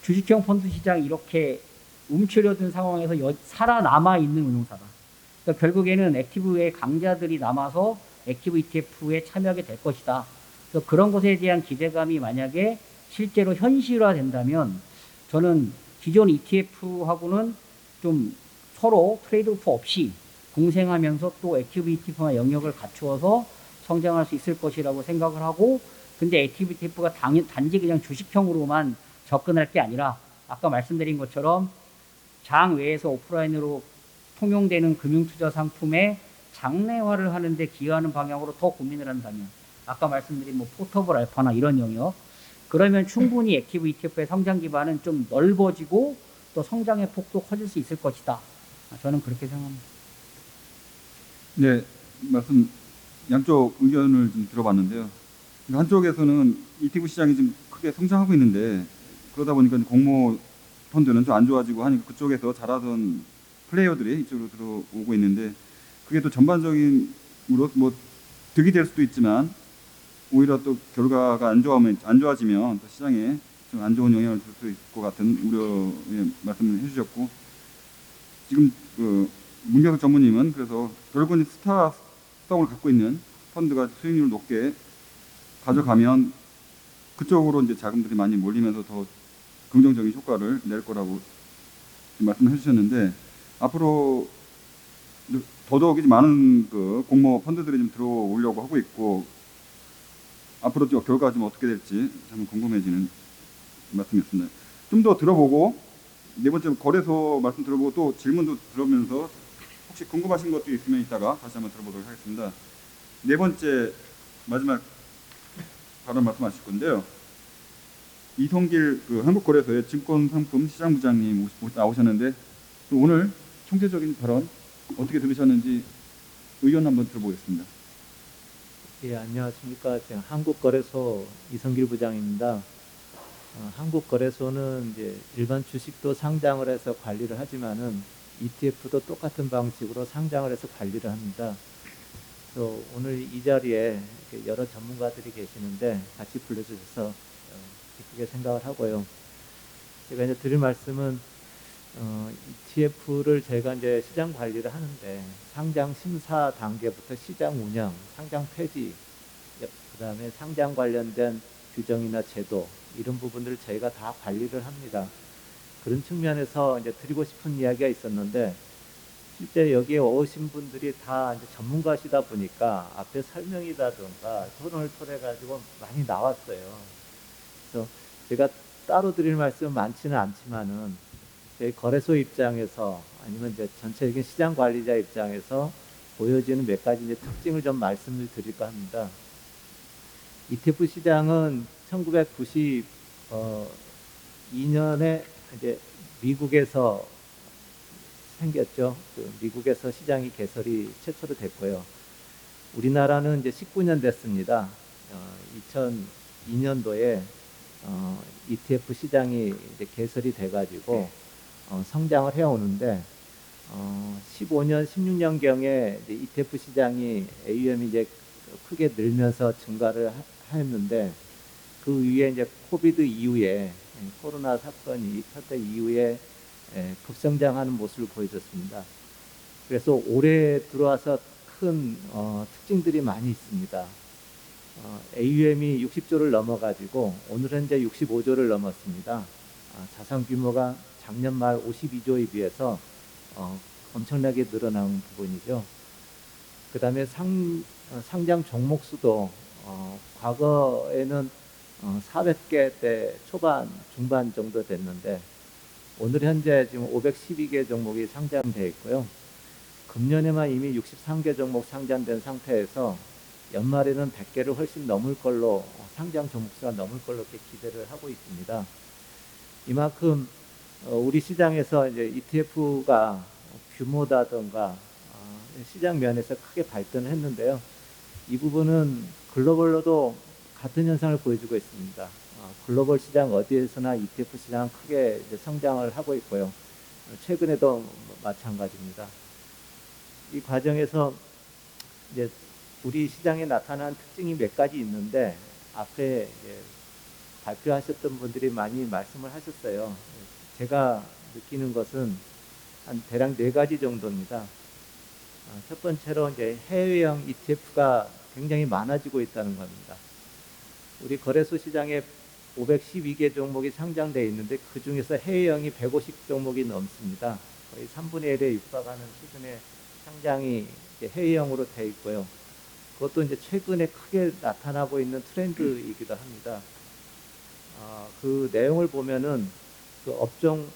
주식형 펀드 시장이 이렇게 움츠려든 상황에서 살아남아 있는 운용사다. 그러니까 결국에는 액티브의 강자들이 남아서 액티브 ETF에 참여하게 될 것이다. 그래서 그런 것에 대한 기대감이 만약에 실제로 현실화된다면 저는 기존 ETF하고는 좀 서로 트레이드오프 없이 공생하면서 또 액티브 ETF와 영역을 갖추어서 성장할 수 있을 것이라고 생각을 하고, 근데 액티브 ETF가 단지 그냥 주식형으로만 접근할 게 아니라 아까 말씀드린 것처럼 장 외에서 오프라인으로 통용되는 금융투자 상품의 장래화를 하는데 기여하는 방향으로 더 고민을 한다면, 아까 말씀드린 뭐 포터블 알파나 이런 영역, 그러면 충분히 액티브 ETF의 성장 기반은 좀 넓어지고 또 성장의 폭도 커질 수 있을 것이다. 저는 그렇게 생각합니다. 네, 말씀 양쪽 의견을 좀 들어봤는데요. 한쪽에서는 ETF 시장이 좀 크게 성장하고 있는데 그러다 보니까 공모 펀드는 좀 안 좋아지고 하니까 그쪽에서 잘하던 플레이어들이 이쪽으로 들어오고 있는데, 그게 또 전반적으로 뭐 득이 될 수도 있지만 오히려 또 결과가 안 좋아지면 또 시장에 좀 안 좋은 영향을 줄 수 있을 것 같은 우려의 말씀을 해주셨고, 지금 그 문경석 전무님은 그래서 결국은 스타성을 갖고 있는 펀드가 수익률을 높게 가져가면 그쪽으로 이제 자금들이 많이 몰리면서 더 긍정적인 효과를 낼 거라고 말씀해 주셨는데, 앞으로 더더욱이 많은 그 공모 펀드들이 좀 들어오려고 하고 있고, 앞으로 좀 결과가 좀 어떻게 될지 참 궁금해지는 말씀이었습니다. 좀 더 들어보고, 네 번째 거래소 말씀 들어보고 또 질문도 들으면서 혹시 궁금하신 것도 있으면 이따가 다시 한번 들어보도록 하겠습니다. 네 번째 마지막 발언 말씀하실 건데요. 이성길 그 한국거래소의 증권상품시장부장님 나오셨는데 오늘 총체적인 발언 어떻게 들으셨는지 의견 한번 들어보겠습니다. 예, 안녕하십니까. 제가 한국거래소 이성길 부장입니다. 한국거래소는 이제 일반 주식도 상장을 해서 관리를 하지만은 ETF도 똑같은 방식으로 상장을 해서 관리를 합니다. 그래서 오늘 이 자리에 여러 전문가들이 계시는데 같이 불러주셔서 기쁘게 생각을 하고요. 제가 이제 드릴 말씀은 ETF를 제가 이제 시장 관리를 하는데 상장 심사 단계부터 시장 운영, 상장 폐지, 그다음에 상장 관련된 규정이나 제도 이런 부분들을 저희가 다 관리를 합니다. 그런 측면에서 이제 드리고 싶은 이야기가 있었는데 실제 여기에 오신 분들이 다 이제 전문가시다 보니까 앞에 설명이라든가 토론을 통해 가지고 많이 나왔어요. 그래서 제가 따로 드릴 말씀은 많지는 않지만은 저희 거래소 입장에서 아니면 이제 전체적인 시장 관리자 입장에서 보여지는 몇 가지 이제 특징을 좀 말씀을 드릴까 합니다. ETF 시장은 1992년에 이제 미국에서 생겼죠. 미국에서 시장이 개설이 최초로 됐고요. 우리나라는 이제 19년 됐습니다. 2002년도에 ETF 시장이 이제 개설이 돼가지고 성장을 해오는데 15년, 16년경에 ETF 시장이 AUM이 이제 크게 늘면서 증가를 했는데 그 위에 이제 코비드 이후에 코로나 사건이 터져 이후에 급성장하는 모습을 보여줬습니다. 그래서 올해 들어와서 큰 특징들이 많이 있습니다. AUM이 60조를 넘어가지고 오늘 현재 65조를 넘었습니다. 자산 규모가 작년 말 52조에 비해서 엄청나게 늘어난 부분이죠. 그 다음에 상장 종목 수도 과거에는 400개대 초반, 중반 정도 됐는데 오늘 현재 지금 512개 종목이 상장되어 있고요. 금년에만 이미 63개 종목 상장된 상태에서 연말에는 100개를 훨씬 넘을 걸로 상장 종목수가 넘을 걸로 이렇게 기대를 하고 있습니다. 이만큼 우리 시장에서 이제 ETF가 규모다든가 시장 면에서 크게 발전을 했는데요. 이 부분은 글로벌로도 같은 현상을 보여주고 있습니다. 글로벌 시장 어디에서나 ETF 시장은 크게 이제 성장을 하고 있고요. 최근에도 마찬가지입니다. 이 과정에서 이제 우리 시장에 나타난 특징이 몇 가지 있는데 앞에 발표하셨던 분들이 많이 말씀을 하셨어요. 제가 느끼는 것은 한 대략 4가지 정도입니다. 첫 번째로 이제 해외형 ETF가 굉장히 많아지고 있다는 겁니다. 우리 거래소 시장에 512개 종목이 상장되어 있는데 그 중에서 해외형이 150 종목이 넘습니다. 거의 3분의 1에 육박하는 수준의 상장이 해외형으로 되어 있고요. 그것도 이제 최근에 크게 나타나고 있는 트렌드이기도 합니다. 그 내용을 보면은 그 업종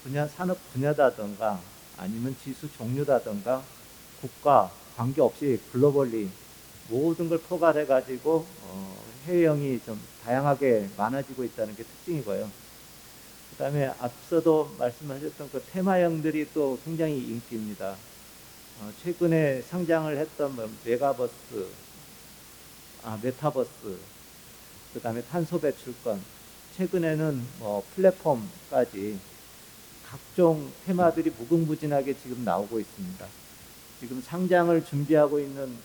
분야, 산업 분야다든가 아니면 지수 종류다든가 국가 관계없이 글로벌리 모든 걸 포괄해 가지고 해외형이 좀 다양하게 많아지고 있다는 게 특징이고요. 그 다음에 앞서도 말씀하셨던 그 테마형들이 또 굉장히 인기입니다. 최근에 상장을 했던 메타버스, 그 다음에 탄소 배출권, 최근에는 플랫폼까지 각종 테마들이 무궁무진하게 지금 나오고 있습니다. 지금 상장을 준비하고 있는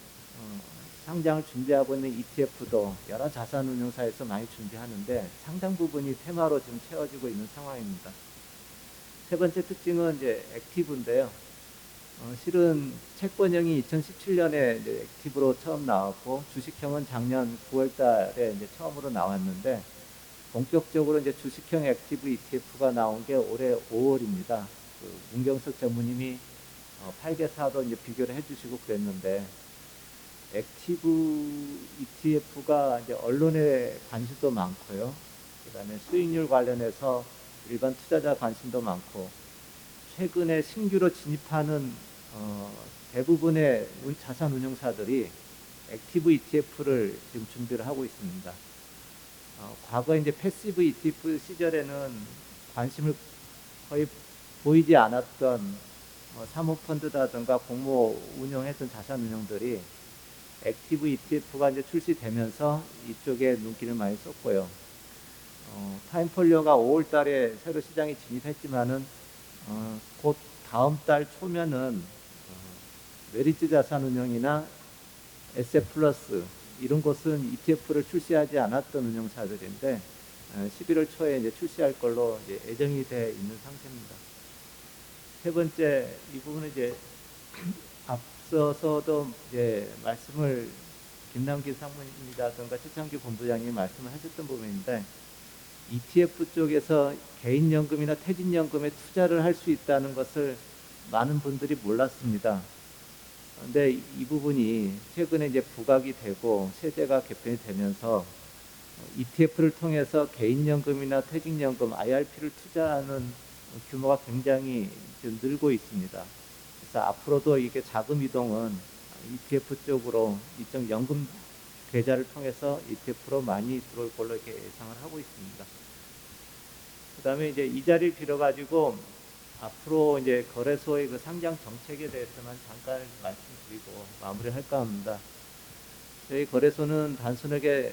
ETF도 여러 자산운용사에서 많이 준비하는데 상당 부분이 테마로 지금 채워지고 있는 상황입니다. 세 번째 특징은 이제 액티브인데요. 실은 채권형이 2017년에 이제 액티브로 처음 나왔고 주식형은 작년 9월달에 이제 처음으로 나왔는데 본격적으로 이제 주식형 액티브 ETF가 나온 게 올해 5월입니다. 문경석 전무님이 8개사도 이제 비교를 해주시고 그랬는데 액티브 ETF가 이제 언론의 관심도 많고요. 그다음에 수익률 관련해서 일반 투자자 관심도 많고 최근에 신규로 진입하는 대부분의 자산운용사들이 액티브 ETF를 지금 준비를 하고 있습니다. 과거 이제 패시브 ETF 시절에는 관심을 거의 보이지 않았던 사모펀드라든가 공모 운영했던 자산운용들이 액티브 ETF가 이제 출시되면서 이쪽에 눈길을 많이 쏟고요. 타임폴리오가 5월 달에 새로 시장에 진입했지만은 곧 다음 달 초면은 메리츠 자산운용이나 에셋플러스 이런 곳은 ETF를 출시하지 않았던 운용사들인데 11월 초에 이제 출시할 걸로 이제 예정이 돼 있는 상태입니다. 세 번째 이 부분은 이제 앞서서도 이제 말씀을 김남기 상무님이라든가 최창규 본부장님이 말씀을 하셨던 부분인데 ETF 쪽에서 개인연금이나 퇴직연금에 투자를 할 수 있다는 것을 많은 분들이 몰랐습니다. 그런데 이 부분이 최근에 이제 부각이 되고 세제가 개편이 되면서 ETF를 통해서 개인연금이나 퇴직연금, IRP를 투자하는 규모가 굉장히 지금 늘고 있습니다. 그래서 앞으로도 이게 자금 이동은 ETF 쪽으로 일정 연금 계좌를 통해서 ETF로 많이 들어올 걸로 이렇게 예상을 하고 있습니다. 그 다음에 이제 이 자리를 빌어가지고 앞으로 이제 거래소의 그 상장 정책에 대해서만 잠깐 말씀드리고 마무리할까 합니다. 저희 거래소는 단순하게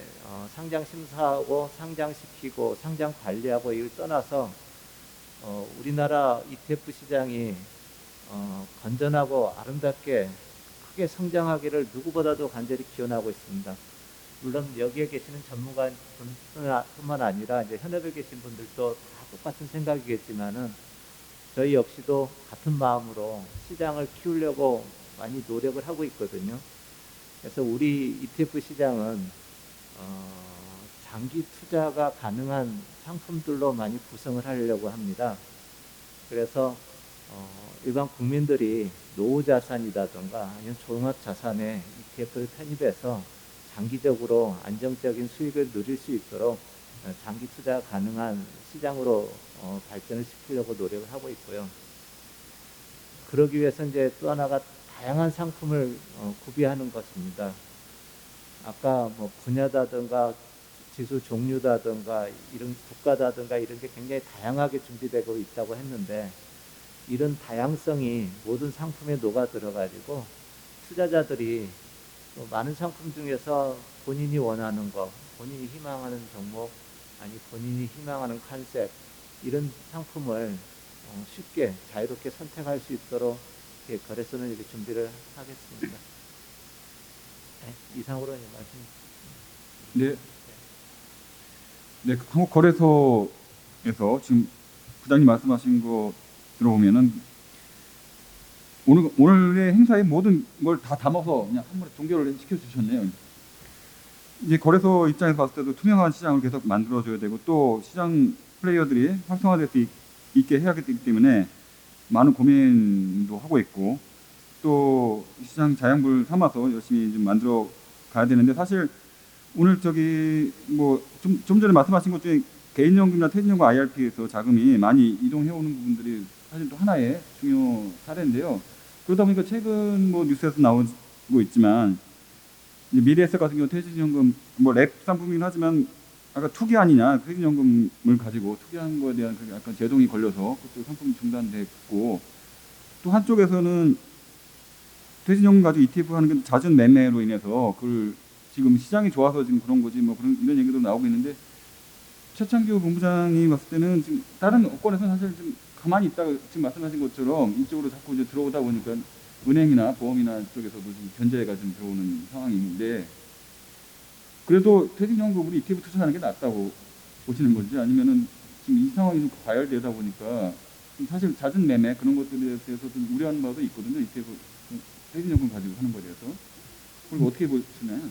상장 심사하고 상장시키고 상장 관리하고 이걸 떠나서 우리나라 ETF 시장이 건전하고 아름답게 크게 성장하기를 누구보다도 간절히 기원하고 있습니다. 물론 여기에 계시는 전문가뿐만 아니라 이제 현업에 계신 분들도 다 똑같은 생각이겠지만은 저희 역시도 같은 마음으로 시장을 키우려고 많이 노력을 하고 있거든요. 그래서 우리 ETF 시장은 장기 투자가 가능한 상품들로 많이 구성을 하려고 합니다. 그래서 일반 국민들이 노후 자산이라든가 아니면 종합 자산에 ETF를 편입해서 장기적으로 안정적인 수익을 누릴 수 있도록 장기 투자 가능한 시장으로 발전을 시키려고 노력을 하고 있고요. 그러기 위해서 이제 또 하나가 다양한 상품을 구비하는 것입니다. 아까 뭐 분야다든가 지수 종류다든가 이런 국가다든가 이런 게 굉장히 다양하게 준비되고 있다고 했는데 이런 다양성이 모든 상품에 녹아 들어가지고 투자자들이 또 많은 상품 중에서 본인이 원하는 거, 본인이 희망하는 종목, 아니 본인이 희망하는 컨셉 이런 상품을 쉽게 자유롭게 선택할 수 있도록 이렇게 거래소는 이렇게 준비를 하겠습니다. 네, 이상으로 말씀. 네. 네, 한국거래소에서 지금 부장님 말씀하신 거 들어보면은 오늘의 행사의 모든 걸 다 담아서 그냥 한 번에 종결을 시켜 주셨네요. 이제 거래소 입장에서 봤을 때도 투명한 시장을 계속 만들어줘야 되고 또 시장 플레이어들이 활성화될 수 있게 해야 되기 때문에 많은 고민도 하고 있고 또 시장 자양분을 삼아서 열심히 좀 만들어 가야 되는데 사실 오늘 저기 뭐 좀 전에 말씀하신 것 중에 개인연금이나 퇴직연금 IRP에서 자금이 많이 이동해 오는 부분들이 사실 또 하나의 중요 사례인데요. 그러다 보니까 최근 뭐 뉴스에서 나오고 있지만 이제 미래에셋 같은 경우 퇴직연금 뭐 랩 상품이긴 하지만 아까 투기 아니냐 퇴직연금을 가지고 투기한 거에 대한 그 약간 제동이 걸려서 그것도 상품이 중단됐고 또 한쪽에서는 퇴직연금 가지고 ETF 하는 게 잦은 매매로 인해서 그걸 지금 시장이 좋아서 지금 그런 거지 뭐 그런 이런 얘기도 나오고 있는데 최창규 본부장이 봤을 때는 지금 다른 업권에서는 사실 좀 가만히 있다가 지금 말씀하신 것처럼 이쪽으로 자꾸 이제 들어오다 보니까 은행이나 보험이나 쪽에서도 지금 견제가 좀 들어오는 상황인데 그래도 퇴직연금으로 ETF 투자하는 게 낫다고 보시는 건지 아니면은 지금 이 상황이 좀 과열되다 보니까 사실 잦은 매매 그런 것들에 대해서 좀 우려하는 바도 있거든요. ETF 퇴직연금 가지고 하는 거에 대해서. 그리고 어떻게 보시나요?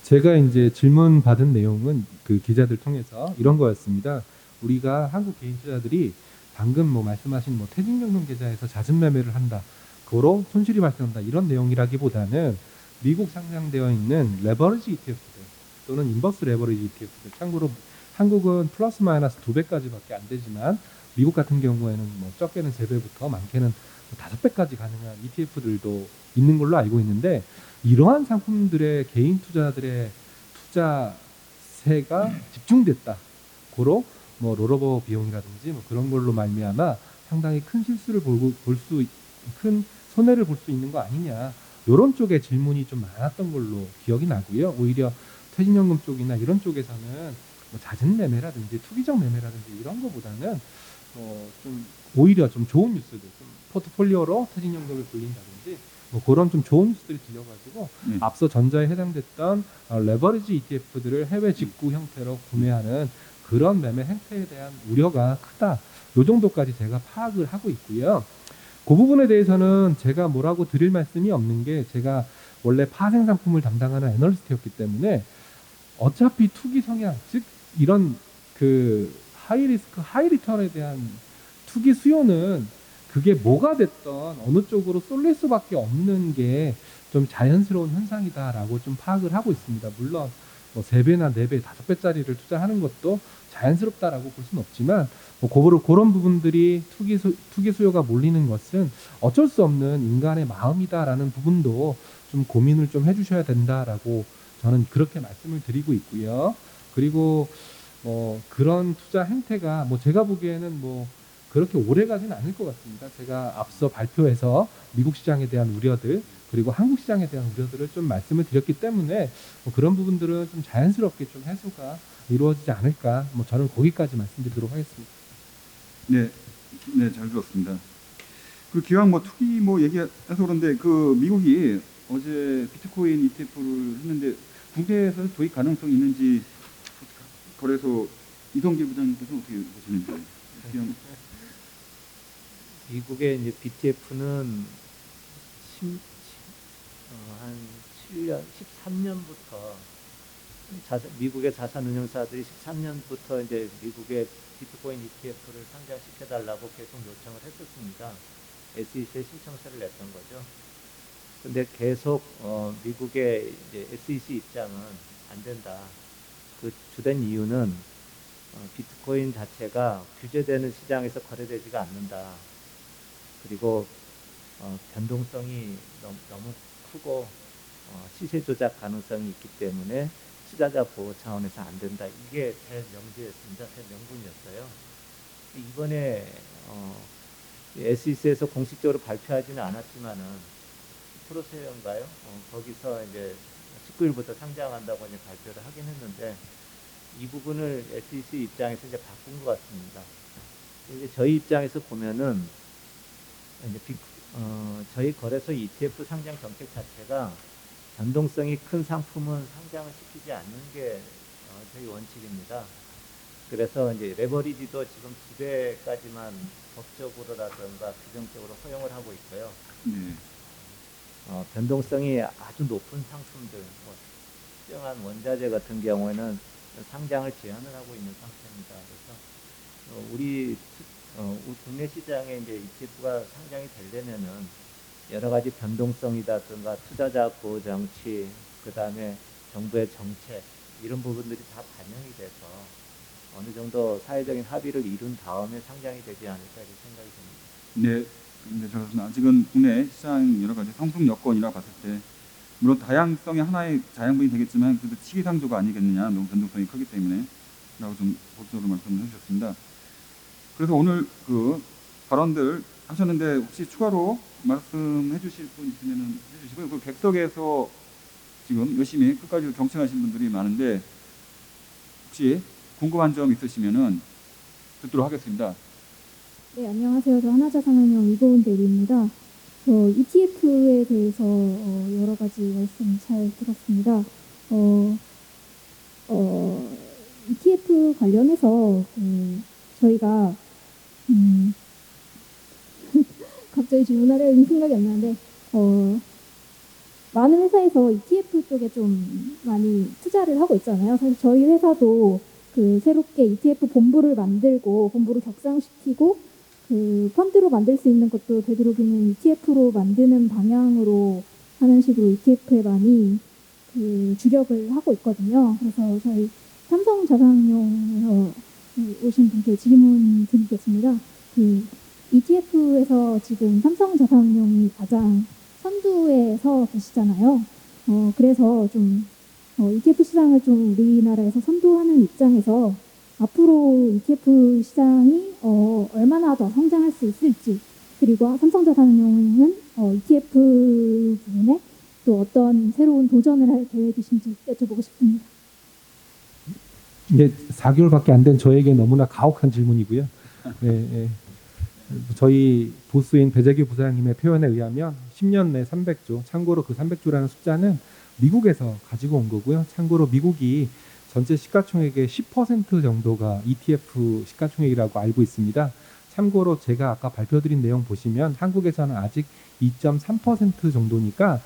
제가 이제 질문 받은 내용은 그 기자들 통해서 이런 거였습니다. 우리가 한국 개인 투자들이 방금 뭐 말씀하신 뭐 퇴직연금 계좌에서 잦은 매매를 한다. 그로 손실이 발생한다. 이런 내용이라기보다는 미국 상장되어 있는 레버리지 ETF들 또는 인버스 레버리지 ETF들. 참고로 한국은 플러스 마이너스 2배까지밖에 안 되지만 미국 같은 경우에는 뭐 적게는 3배부터 많게는 5배까지 가능한 ETF들도 있는 걸로 알고 있는데 이러한 상품들의 개인 투자들의 투자세가 집중됐다. 고로 뭐 롤오버 비용이라든지 뭐 그런 걸로 말미암아 상당히 큰 실수를 큰 손해를 볼 수 있는 거 아니냐. 이런 쪽에 질문이 좀 많았던 걸로 기억이 나고요. 오히려 퇴직연금 쪽이나 이런 쪽에서는 뭐 잦은 매매라든지 투기적 매매라든지 이런 거보다는 좀 오히려 좀 좋은 뉴스들, 좀 포트폴리오로 퇴직연금을 불린다든지 뭐 그런 좀 좋은 뉴스들이 들려가지고 앞서 전자에 해당됐던 레버리지 ETF들을 해외 직구 형태로 구매하는 그런 매매 행태에 대한 우려가 크다. 요 정도까지 제가 파악을 하고 있고요. 그 부분에 대해서는 제가 뭐라고 드릴 말씀이 없는 게 제가 원래 파생 상품을 담당하는 애널리스트였기 때문에 어차피 투기 성향, 즉 이런 그 하이 리스크, 하이 리턴에 대한 투기 수요는 그게 뭐가 됐던 어느 쪽으로 쏠릴 수밖에 없는 게 좀 자연스러운 현상이다라고 좀 파악을 하고 있습니다. 물론 뭐 3배나 4배, 5배짜리를 투자하는 것도 자연스럽다라고 볼 수는 없지만 뭐 그런 부분들이 투기 수요가 몰리는 것은 어쩔 수 없는 인간의 마음이다라는 부분도 좀 고민을 좀 해주셔야 된다라고 저는 그렇게 말씀을 드리고 있고요. 그리고 그런 투자 행태가 뭐 제가 보기에는 뭐 그렇게 오래 가지는 않을 것 같습니다. 제가 앞서 발표해서 미국 시장에 대한 우려들 그리고 한국 시장에 대한 우려들을 좀 말씀을 드렸기 때문에 뭐 그런 부분들은 좀 자연스럽게 좀 해소가 이루어지지 않을까. 뭐 저는 거기까지 말씀드리도록 하겠습니다. 네, 네, 잘 들었습니다. 그 기왕 뭐 투기 뭐 얘기해서 그런데 그 미국이 어제 비트코인 ETF를 했는데 국내에서 도입 가능성이 있는지 거래소 이성길 부장님께서 어떻게 보시는지. 미국의 이제 BTF는 한 13년부터 미국의 자산운용사들이 13년부터 이제 미국의 비트코인 ETF를 상장시켜달라고 계속 요청을 했었습니다. SEC에 신청서를 냈던 거죠. 근데 계속 미국의 이제 SEC 입장은 안 된다. 그 주된 이유는 비트코인 자체가 규제되는 시장에서 거래되지가 않는다. 그리고 변동성이 너무 크고 시세 조작 가능성이 있기 때문에 투자자 보호 차원에서 안 된다. 이게 대명제였습니다. 대명분이었어요. 이번에 SEC에서 공식적으로 발표하지는 않았지만은 프로세어인가요? 거기서 이제 19일부터 상장한다고 이제 발표를 하긴 했는데 이 부분을 SEC 입장에서 이제 바꾼 것 같습니다. 이제 저희 입장에서 보면은 이제 저희 거래소 ETF 상장 정책 자체가 변동성이 큰 상품은 상장을 시키지 않는 게 저희 원칙입니다. 그래서 이제 레버리지도 지금 2배까지만 법적으로라든가 규정적으로 허용을 하고 있고요. 네. 변동성이 아주 높은 상품들, 뭐 특정한 원자재 같은 경우에는 상장을 제한을 하고 있는 상태입니다. 그래서 우리 국내 시장에 이제 ETF가 상장이 되려면은 여러 가지 변동성이라든가 투자자 보호 정치, 그 다음에 정부의 정책 이런 부분들이 다 반영이 돼서 어느 정도 사회적인 합의를 이룬 다음에 상장이 되지 않을까 이렇게 생각이 듭니다. 네. 근데 저는 아직은 국내 시장 여러 가지 성숙 여건이라 봤을 때 물론 다양성의 하나의 자양분이 되겠지만 그래도 시기상조가 아니겠느냐, 너무 변동성이 크기 때문에 라고 좀 법적으로 말씀을 해주셨습니다. 그래서 오늘 그 발언들 하셨는데 혹시 추가로 말씀해 주실 분 있으면 해주시고요. 그 객석에서 지금 열심히 끝까지 경청하신 분들이 많은데 혹시 궁금한 점 있으시면은 듣도록 하겠습니다. 네, 안녕하세요. 저 하나자산운용 이고은 대리입니다. 저 ETF에 대해서 여러 가지 말씀 잘 들었습니다. ETF 관련해서 저희가 갑자기 질문하려는 생각이 안 나는데 많은 회사에서 ETF 쪽에 좀 많이 투자를 하고 있잖아요. 사실 저희 회사도 그 새롭게 ETF 본부를 만들고 본부를 격상시키고 그 펀드로 만들 수 있는 것도 되도록이면 ETF로 만드는 방향으로 하는 식으로 ETF에 많이 그 주력을 하고 있거든요. 그래서 저희 삼성자산운용에서 오신 분께 질문 드리겠습니다. 그 ETF에서 지금 삼성자산운용이 가장 선두에 서 계시잖아요. 그래서 좀 ETF 시장을 좀 우리나라에서 선도하는 입장에서 앞으로 ETF 시장이 얼마나 더 성장할 수 있을지, 그리고 삼성자산운용은 ETF 부분에 또 어떤 새로운 도전을 할 계획이신지 여쭤보고 싶습니다. 이게 4개월밖에 안 된 저에게 너무나 가혹한 질문이고요. 예, 예. 저희 보스인 배재규 부사장님의 표현에 의하면 10년 내 300조, 참고로 그 300조라는 숫자는 미국에서 가지고 온 거고요. 참고로 미국이 전체 시가총액의 10% 정도가 ETF 시가총액이라고 알고 있습니다. 참고로 제가 아까 발표드린 내용 보시면 한국에서는 아직 2.3% 정도니까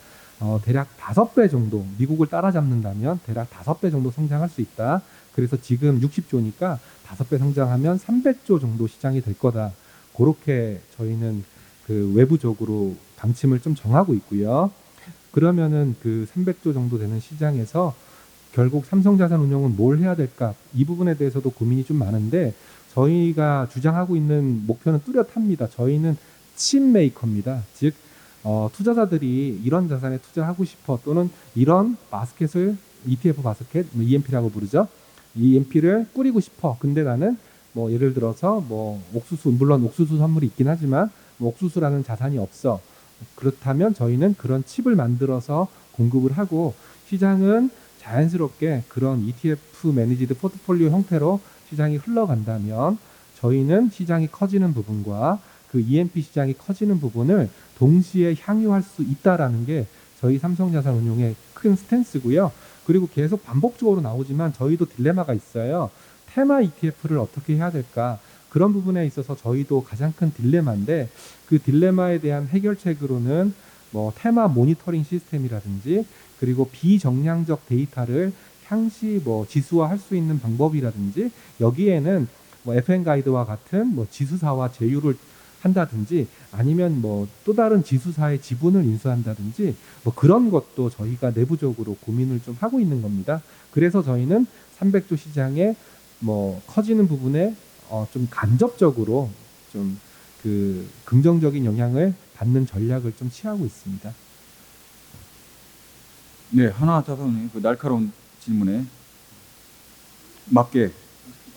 대략 5배 정도, 미국을 따라잡는다면 대략 5배 정도 성장할 수 있다. 그래서 지금 60조니까 5배 성장하면 300조 정도 시장이 될 거다. 그렇게 저희는 그 외부적으로 방침을 좀 정하고 있고요. 그러면은 그 300조 정도 되는 시장에서 결국 삼성자산운용은 뭘 해야 될까? 이 부분에 대해서도 고민이 좀 많은데 저희가 주장하고 있는 목표는 뚜렷합니다. 저희는 칩 메이커입니다. 즉 투자자들이 이런 자산에 투자하고 싶어 또는 이런 바스켓을 ETF 바스켓, EMP라고 부르죠. EMP를 꾸리고 싶어. 근데 나는 뭐 예를 들어서 뭐 옥수수, 물론 옥수수 선물이 있긴 하지만 뭐 옥수수라는 자산이 없어. 그렇다면 저희는 그런 칩을 만들어서 공급을 하고 시장은 자연스럽게 그런 ETF 매니지드 포트폴리오 형태로 시장이 흘러간다면 저희는 시장이 커지는 부분과 그 EMP 시장이 커지는 부분을 동시에 향유할 수 있다라는 게 저희 삼성자산운용의 큰 스탠스고요. 그리고 계속 반복적으로 나오지만 저희도 딜레마가 있어요. 테마 ETF를 어떻게 해야 될까? 그런 부분에 있어서 저희도 가장 큰 딜레마인데 그 딜레마에 대한 해결책으로는 뭐 테마 모니터링 시스템이라든지 그리고 비정량적 데이터를 향시 뭐 지수화할 수 있는 방법이라든지 여기에는 뭐 FN 가이드와 같은 뭐 지수사와 제휴를 한다든지 아니면 뭐 또 다른 지수사의 지분을 인수한다든지 뭐 그런 것도 저희가 내부적으로 고민을 좀 하고 있는 겁니다. 그래서 저희는 300조 시장에 뭐 커지는 부분에 좀 간접적으로 좀 그 긍정적인 영향을 받는 전략을 좀 취하고 있습니다. 네, 하나자산운용의 그 날카로운 질문에 맞게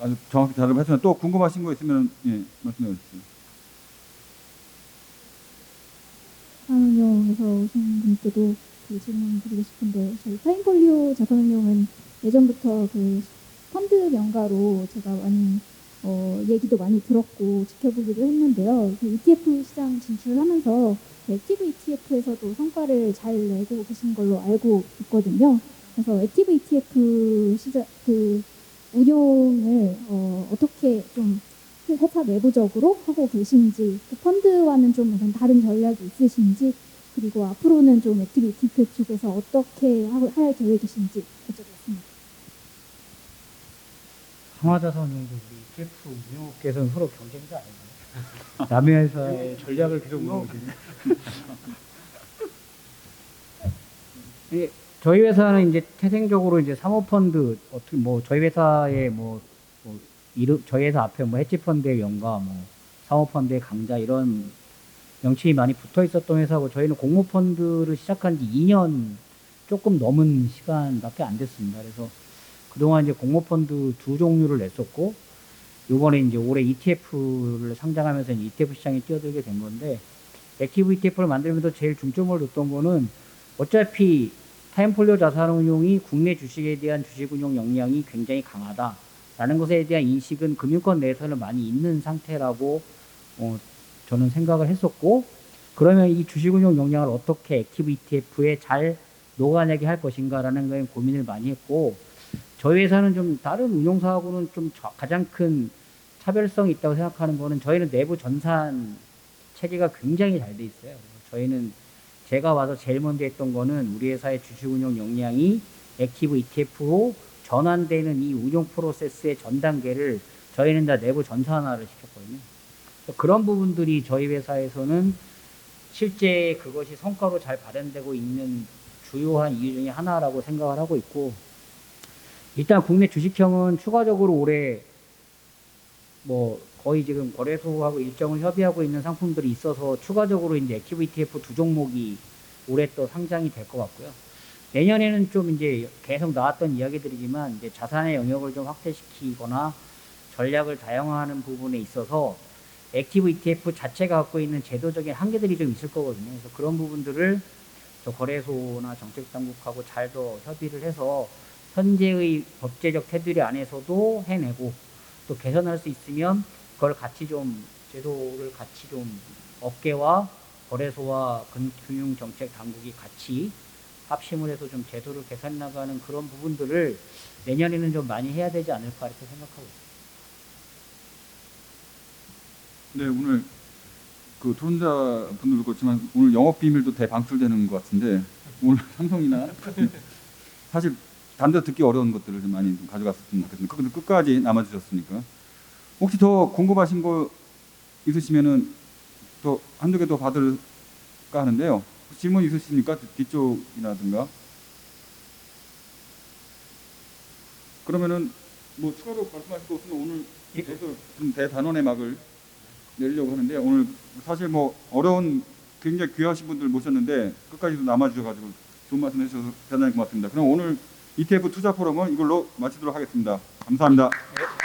아주 정확히 대답을 했으면 또 궁금하신 거 있으면 예, 말씀해 주십시오. 자산운용에서 오신 분께도 그 질문 드리고 싶은데, 저희 타임폴리오 자산운용은 예전부터 그 펀드 명가로 제가 많이 얘기도 많이 들었고 지켜보기도 했는데요. 그 ETF 시장 진출하면서 액티브 ETF에서도 성과를 잘 내고 계신 걸로 알고 있거든요. 그래서 액티브 ETF 시장 그 운용을 어떻게 좀 회사 내부적으로 하고 계신지, 그 펀드와는 좀 다른 전략이 있으신지, 그리고 앞으로는 좀 액티브 ETF 쪽에서 어떻게 할 계획이신지 여쭤보겠습니다. 한화자산운용도 우리 ETF 운용업계에서는 서로 경쟁자 아닌가요? 남의 회사의 전략을 계속 물어보시네. 예, 저희 회사는 이제 태생적으로 이제 사모펀드 어떻게 뭐 저희 회사의 이름 저희 회사 앞에 뭐 헤지펀드의 명가, 뭐 사모펀드의 강자 이런 명칭이 많이 붙어 있었던 회사고, 저희는 공모펀드를 시작한 지 2년 조금 넘은 시간밖에 안 됐습니다. 그래서 그동안 이제 공모펀드 2종류를 냈었고, 요번에 이제 올해 ETF를 상장하면서 이제 ETF 시장에 뛰어들게 된 건데, 액티브 ETF를 만들면서 제일 중점을 뒀던 거는 어차피 타임폴리오 자산운용이 국내 주식에 대한 주식운용 역량이 굉장히 강하다라는 것에 대한 인식은 금융권 내에서는 많이 있는 상태라고 저는 생각을 했었고, 그러면 이 주식운용 역량을 어떻게 액티브 ETF에 잘 녹아내게 할 것인가라는 거에 고민을 많이 했고, 저희 회사는 좀 다른 운용사하고는 좀 가장 큰 차별성이 있다고 생각하는 거는, 저희는 내부 전산 체계가 굉장히 잘 돼 있어요. 저희는 제가 와서 제일 먼저 했던 거는 우리 회사의 주식운용 역량이 액티브 ETF로 전환되는 이 운용 프로세스의 전 단계를 저희는 다 내부 전산화를 시켰거든요. 그런 부분들이 저희 회사에서는 실제 그것이 성과로 잘 발현되고 있는 주요한 이유 중에 하나라고 생각을 하고 있고, 일단 국내 주식형은 추가적으로 올해 뭐 거의 지금 거래소하고 일정을 협의하고 있는 상품들이 있어서 추가적으로 이제 액티브 ETF 2종목이 올해 또 상장이 될 것 같고요. 내년에는 좀 이제 계속 나왔던 이야기들이지만 이제 자산의 영역을 좀 확대시키거나 전략을 다양화하는 부분에 있어서 액티브 ETF 자체가 갖고 있는 제도적인 한계들이 좀 있을 거거든요. 그래서 그런 부분들을 저 거래소나 정책당국하고 잘 더 협의를 해서 현재의 법제적 테두리 안에서도 해내고, 또 개선할 수 있으면 그걸 같이 좀 제도를 같이 좀 업계와 거래소와 금융정책 당국이 같이 합심을 해서 좀 제도를 개선 나가는 그런 부분들을 내년에는 좀 많이 해야 되지 않을까 이렇게 생각하고 있습니다. 네, 오늘 그 토론자 분들도 그렇지만 오늘 영업 비밀도 대방출되는 것 같은데, 오늘 삼성이나 사실 단도 듣기 어려운 것들을 좀 많이 좀 가져갔으면 좋겠습니다. 근데 끝까지 남아주셨으니까 혹시 더 궁금하신 거 있으시면은 또 한두 개 더 받을까 하는데요. 질문 있으십니까? 뒤쪽이라든가. 그러면은 뭐 추가로 말씀하실 거 없으면 오늘 그래서 좀 대단원의 막을 내려고 하는데, 오늘 사실 뭐 어려운 굉장히 귀하신 분들 모셨는데 끝까지도 남아주셔가지고 좋은 말씀 해주셔서 대단히 고맙습니다. 그럼 오늘 ETF 투자 포럼은 이걸로 마치도록 하겠습니다. 감사합니다. 네.